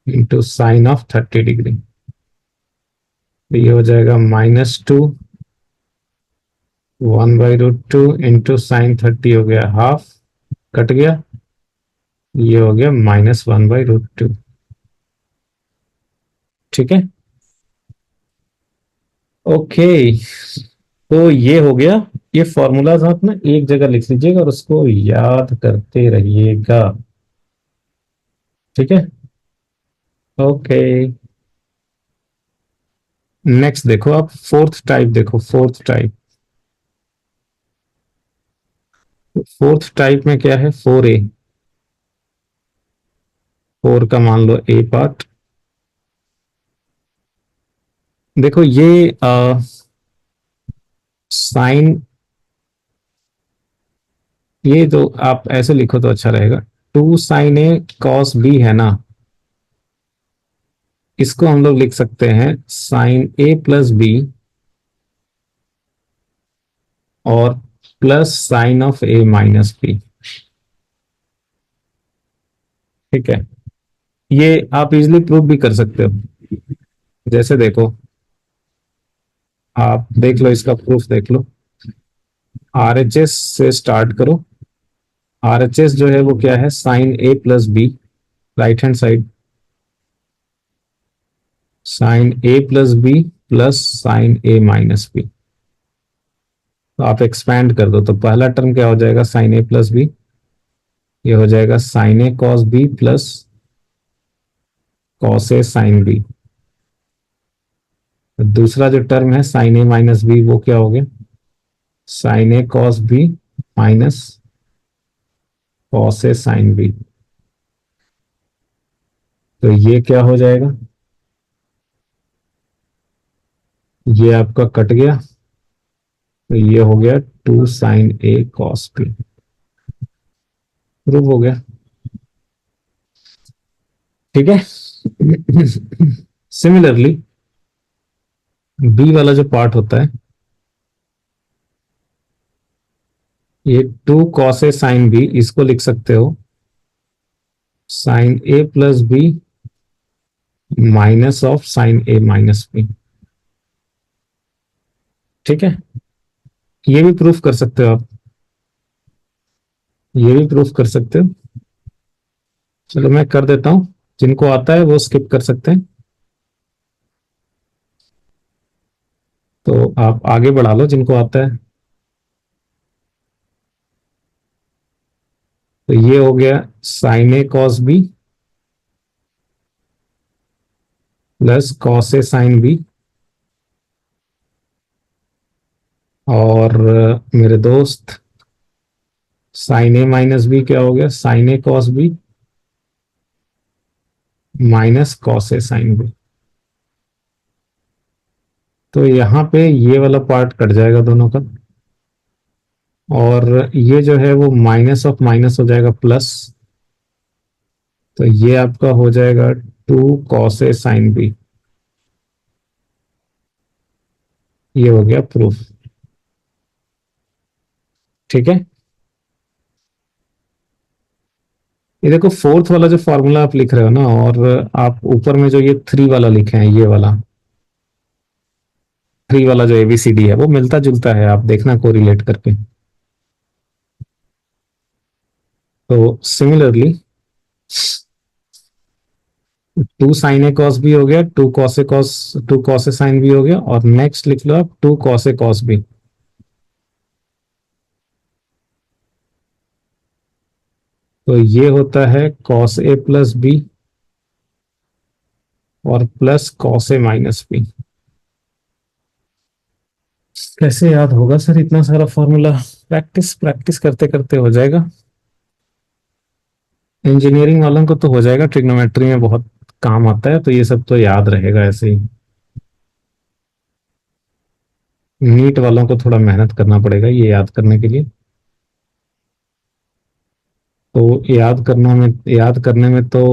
into sine of 30 degree, तो ये हो जाएगा -2 1/√2 इंटू sin 30 हो गया हाफ, कट गया, ये हो गया -1/√2, ठीक है। ओके, तो ये हो गया। ये फॉर्मूलाज आप ना एक जगह लिख लीजिएगा और उसको याद करते रहिएगा, ठीक है। ओके, नेक्स्ट देखो आप, फोर्थ टाइप देखो, फोर्थ टाइप। फोर्थ टाइप में क्या है, 4a। 4 का मान लो ए पार्ट। देखो ये साइन, ये तो आप ऐसे लिखो तो अच्छा रहेगा। 2 sin A cos B है ना, इसको हम लोग लिख सकते हैं sin A+B और plus sin of A - B। ठीक है, ये आप इजिली प्रूव भी कर सकते हो। जैसे देखो, आप देख लो, इसका प्रूफ देख लो। RHS से स्टार्ट करो। RHS जो है वो क्या है, sin A+B, right hand side, sin A+B plus sin A - B। तो आप एक्सपैंड कर दो तो पहला टर्म क्या हो जाएगा, sin A+B, ये हो जाएगा sin A cos B plus cos A sin B। दूसरा जो टर्म है sin A - B, वो क्या हो गया, sin A cos B minus cos A sin B। तो ये क्या हो जाएगा, ये आपका कट गया, तो ये हो गया 2 sin A cos B। Prove हो गया। ठीक है। सिमिलरली बी वाला जो पार्ट होता है, ये 2 cos A sin B, इसको लिख सकते हो sin A+B minus of sin A - B। ठीक है, ये भी प्रूफ कर सकते हो आप, ये भी प्रूफ कर सकते हो। चलो मैं कर देता हूं, जिनको आता है वो स्किप कर सकते हैं। तो आप आगे बढ़ा लो जिनको आता है। तो ये हो गया sin A cos B plus cos A sin B। और मेरे दोस्त sin A - B क्या हो गया, sin A cos B minus cos A sin B। तो यहाँ पे ये वाला पार्ट कट जाएगा दोनों का, और ये जो है वो माइनस ऑफ माइनस हो जाएगा प्लस। तो ये आपका हो जाएगा 2 cos A sin B। ये हो गया प्रूफ। ठीक है, ये देखो फोर्थ वाला जो फॉर्मूला आप लिख रहे हो ना, और आप ऊपर में जो ये 3 वाला लिखे हैं, ये वाला 3 वाला जो ABCD है, वो मिलता जुलता है, आप देखना को रिलेट करके। तो similarly 2 sin A cos B हो गया, 2 cos A sin B हो गया, और नेक्स्ट लिख लो आप 2 cos A cos B। तो ये होता है cos A+B और प्लस cos A - B। कैसे याद होगा सर इतना सारा फॉर्मूला, प्रैक्टिस प्रैक्टिस करते करते हो जाएगा। इंजीनियरिंग वालों को तो हो जाएगा, ट्रिग्नोमेट्री में बहुत काम आता है, तो ये सब तो याद रहेगा ऐसे ही। नीट वालों को थोड़ा मेहनत करना पड़ेगा ये याद करने के लिए। तो याद करने में तो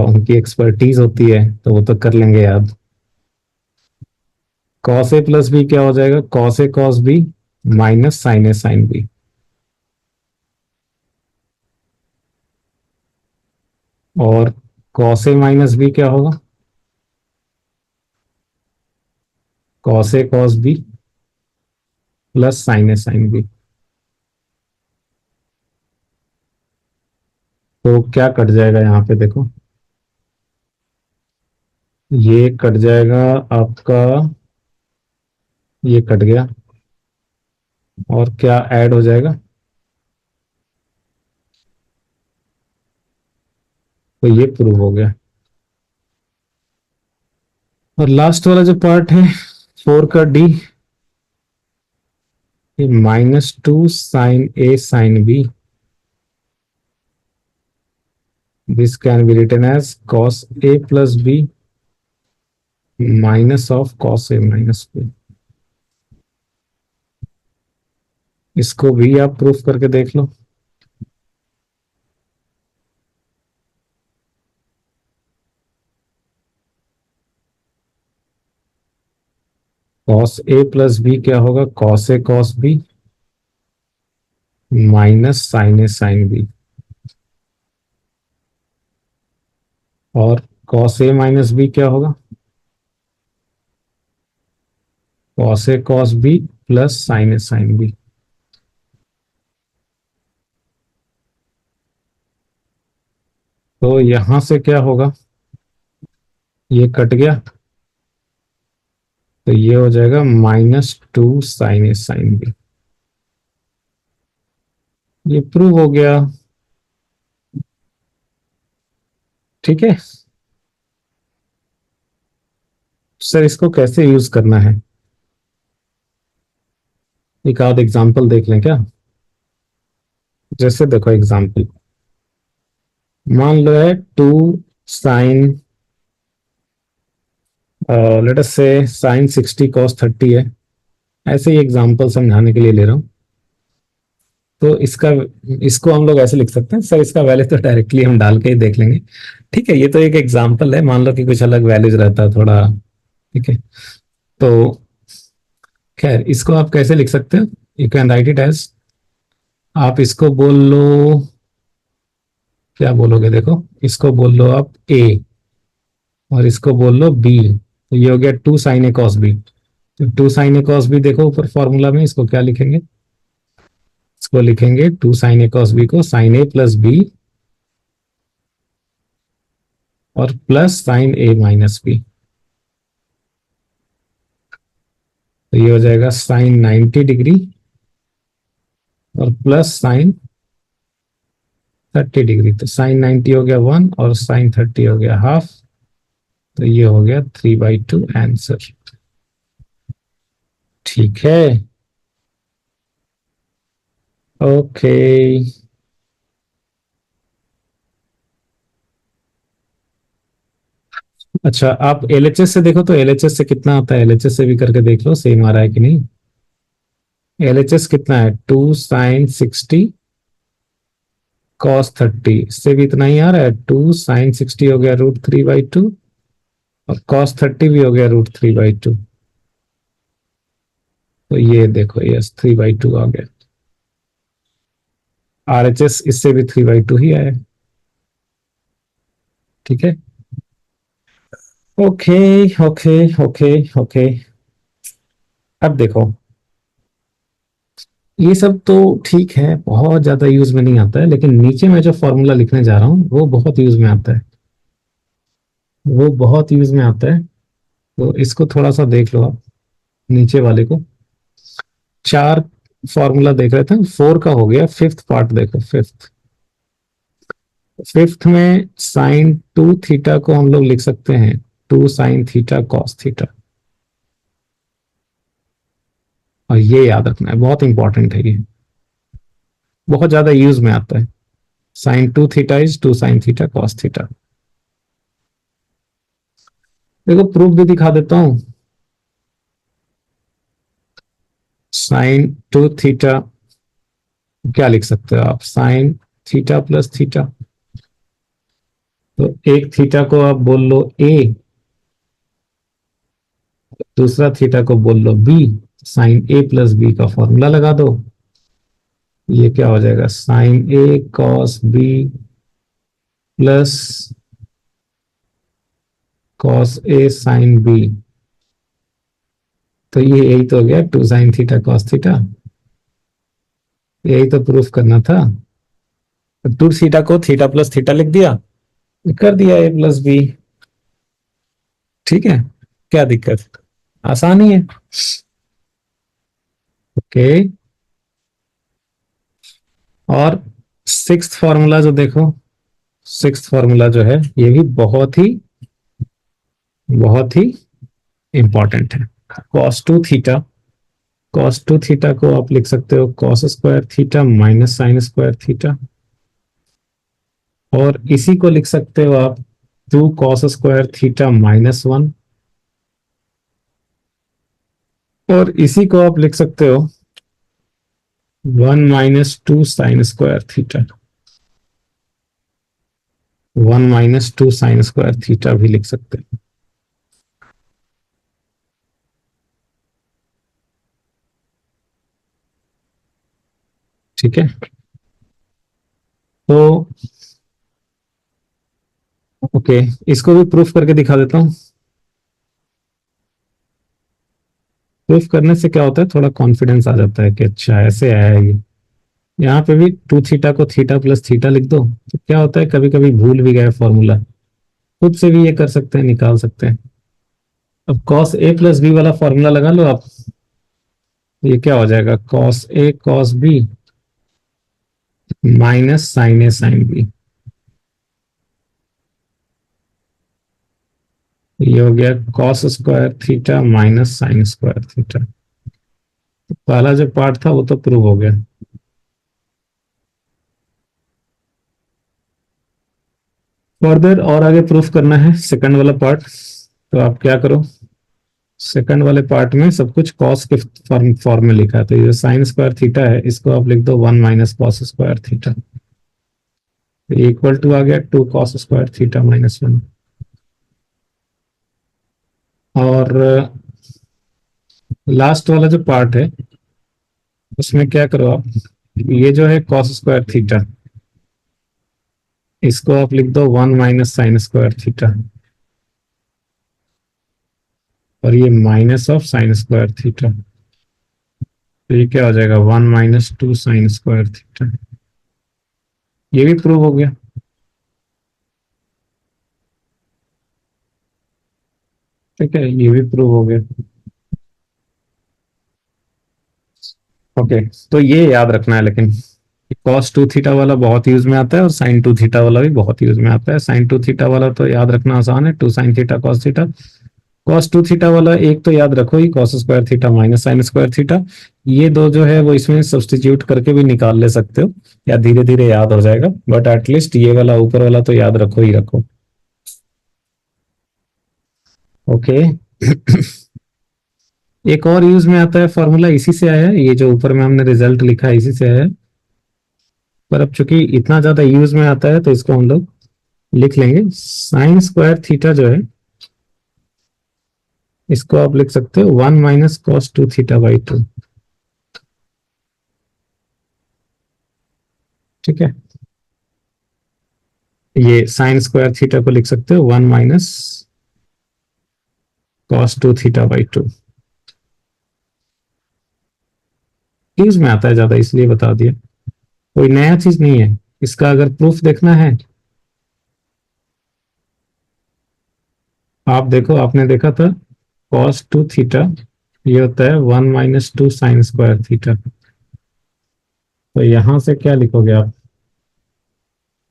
उनकी एक्सपर्टीज होती है, तो वो तो कर लेंगे याद। cos A+B क्या हो जाएगा, cos A cos B minus sin A sin B। और cos A - B क्या होगा, cos A cos B plus sin A sin B। तो क्या कट जाएगा यहाँ पे देखो, ये कट जाएगा आपका, ये कट गया, और क्या ऐड हो जाएगा, तो ये प्रूव हो गया। और लास्ट वाला जो पार्ट है 4 का D, ये -2 sin A sin B this can be written as cos A plus B minus of cos A minus B. इसको भी आप प्रूफ करके देख लो। कॉस ए प्लस बी क्या होगा? Cos A cos B minus sine A sine B. और cos A minus B क्या होगा? Cos A cos B plus sine A sine B. तो यहां से क्या होगा? ये कट गया, तो ये हो जाएगा -2 साइन ए साइन बी। ये प्रूव हो गया। ठीक है सर, इसको कैसे यूज करना है? एक आध एग्जांपल देख लें क्या? जैसे देखो एग्जांपल, मान लो है 2 साइन, लेट अस से साइन 60 कॉस 30 है। ऐसे ही एग्जांपल समझाने के लिए ले रहा हूं। तो इसको हम लोग ऐसे लिख सकते हैं सर, इसका वैल्यू तो डायरेक्टली हम डाल के ही देख लेंगे। ठीक है, ये तो एक एग्जांपल है, मान लो कि कुछ अलग वैल्यूज रहता है थोड़ा। ठीक है, तो खैर इसको आप कैसे लिख सकते हो? You can write it as, आप इसको बोल लो, क्या बोलोगे? देखो इसको बोल लो आप ए, और इसको बोल लो बी। तो ये हो गया 2 sin a cos b। तो 2 sin a cos b देखो ऊपर फॉर्मूला में, इसको क्या लिखेंगे? इसको लिखेंगे 2 sin a cos b को साइन ए प्लस बी और प्लस साइन ए माइनस बी। तो ये हो जाएगा साइन 90 डिग्री और प्लस साइन 30 डिग्री। तो साइन 90 हो गया 1 और साइन 30 हो गया हाफ। तो ये हो गया 3/2 आंसर। ठीक है, ओके। अच्छा, आप एलएचएस से देखो तो एलएचएस से कितना आता है, एलएचएस से भी करके देख लो सेम आ रहा है कि नहीं। एलएचएस कितना है? 2 sin 60 cos 30, इससे भी इतना ही आ रहा है। 2 sin 60 हो गया √3/2 और cos 30 भी हो गया √3/2। तो ये देखो, यस 3/2 आ गया। आरएचएस इससे भी 3/2 ही आया। ठीक है, ओके ओके ओके ओके। अब देखो, ये सब तो ठीक है, बहुत ज्यादा यूज में नहीं आता है, लेकिन नीचे मैं जो फॉर्मूला लिखने जा रहा हूँ वो बहुत यूज में आता है। वो बहुत यूज में आता है। तो इसको थोड़ा सा देख लो आप, नीचे वाले को। चार फॉर्मूला देख रहे थे, 4 का हो गया, फिफ्थ पार्ट देखो। फिफ्थ में sin 2 थीटा को हम लोग लिख सकते हैं 2 sin थीटा cos थीटा। और ये याद रखना है, बहुत इंपॉर्टेंट है ये, बहुत ज्यादा यूज में आता है। sin 2 theta is 2 sin theta cos theta. देखो प्रूफ भी दिखा देता हूं। sin 2 थीटा क्या लिख सकते हो आप? Sine theta plus theta. तो एक थीटा को आप बोल लो ए, दूसरा थीटा को बोल लो B. Sine A plus B का फॉर्मूला लगा दो। ये क्या हो जाएगा? Sign A cos B plus cos A sine B. तो ये यही तो हो गया 2 sin थीटा cos थीटा। यही तो प्रूफ करना था। 2 थीटा को थीटा प्लस थीटा लिख दिया, कर दिया ए प्लस बी। ठीक है, क्या दिक्कत? आसानी है। ओके, और सिक्स्थ फॉर्मूला जो देखो, सिक्स्थ फॉर्मूला जो है ये भी बहुत ही इंपॉर्टेंट है। cos 2 थीटा को आप लिख सकते हो cos square theta minus sign square theta. और इसी को लिख सकते हो आप 2 cos² θ-1, और इसी को आप लिख सकते हो 1 - 2 sin² θ, 1 - 2 sin² θ भी लिख सकते हैं। ठीक है, तो ओके, इसको भी प्रूफ करके दिखा देता हूँ। प्रूफ करने से क्या होता है, थोड़ा कॉन्फिडेंस आ जाता है कि अच्छा ऐसे आया है ये। यहाँ पे भी 2θ को θ+θ लिख दो, तो क्या होता है, कभी कभी भूल भी गए फॉर्मूला, खुद से भी ये कर सकते हैं, निकाल सकते हैं। अब cos A+B वाला फॉर्मूला लगा लो आप, ये क्या हो जाएगा, cos A cos B -sin A sin B, ये हो गया cos² θ -sin²θ। पहला जो पार्ट था वो तो प्रूव हो गया। फर्दर और आगे प्रूफ करना है सेकंड वाला पार्ट, तो आप क्या करो, सेकंड वाले पार्ट में सब कुछ कॉस के फॉर्म में लिखा है, तो ये sin² θ है, इसको आप लिख दो 1 - cos²θ, इक्वल टू आ गया 2 cos²θ-1। और लास्ट वाला जो पार्ट है उसमें क्या करो आप, ये जो है cos²θ, इसको आप लिख दो 1 - sin²θ, और ये -sin²θ, तो ये क्या हो जाएगा 1 - 2 sin²θ। ये भी प्रूव हो गया। ठीक है, ये भी प्रूव हो गया। ओके, तो ये याद रखना है, लेकिन cos2θ वाला बहुत यूज में आता है और sin2θ वाला भी बहुत यूज में आता है। sin2θ वाला तो याद रखना आसान है, 2 sin θ cos θ। cos2θ वाला एक तो याद रखो ही, cos²θ -sin²θ। ये दो जो है वो इसमें सब्सटीट्यूट करके भी निकाल ले सकते हो, या धीरे धीरे याद हो जाएगा, बट एटलीस्ट ये वाला ऊपर वाला तो याद रखो ही रखो। ओके। एक और यूज में आता है फॉर्मूला, इसी से आया है, ये जो ऊपर में हमने रिजल्ट लिखा है इसी से आया है, पर अब चूंकि इतना ज्यादा यूज में आता है तो इसको हम लोग लिख लेंगे। sin² θ जो है, इसको आप लिख सकते हो 1 - cos2θ/2। ठीक है, ये sin²θ को लिख सकते हो 1 - cos2θ/2। यूज में आता है ज्यादा, इसलिए बता दिया, कोई नया चीज नहीं है। इसका अगर प्रूफ देखना है, आप देखो, आपने देखा था cos2θ, ये होता है 1 - 2 sin²θ, तो यहां से क्या लिखोगे आप,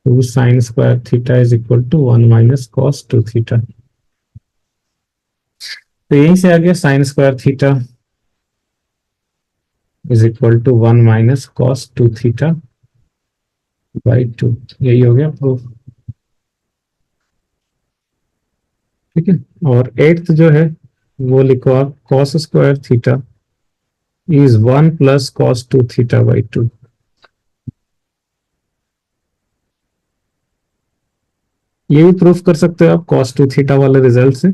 2 sin² θ is equal to 1 - cos2θ। तो यहीं से आ गया sin²θ is equal to 1 - cos2θ/2, यही हो गया प्रूफ। ठीक है, और एट्थ जो है वो लिखो आप, cos² θ इज 1 + cos2θ/2। ये भी प्रूफ कर सकते हो आप cos2θ वाले रिजल्ट से।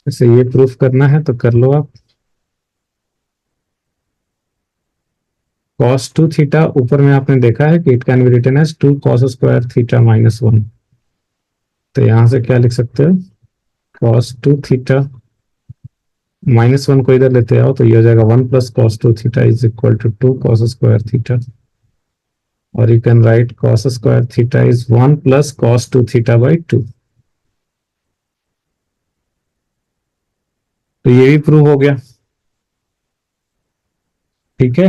जैसे ये प्रूफ करना है तो कर लो आप। cos2θ ऊपर में आपने देखा है कि it can be written as 2 cos²θ-1, तो यहां से क्या लिख सकते हो, cos2θ -1 को इधर लेते आओ तो ये हो जाएगा 1 + cos2θ is equal to 2 cos²θ, और you can right cos²θ is 1 + cos2θ/2। तो ये भी प्रूव हो गया। ठीक है।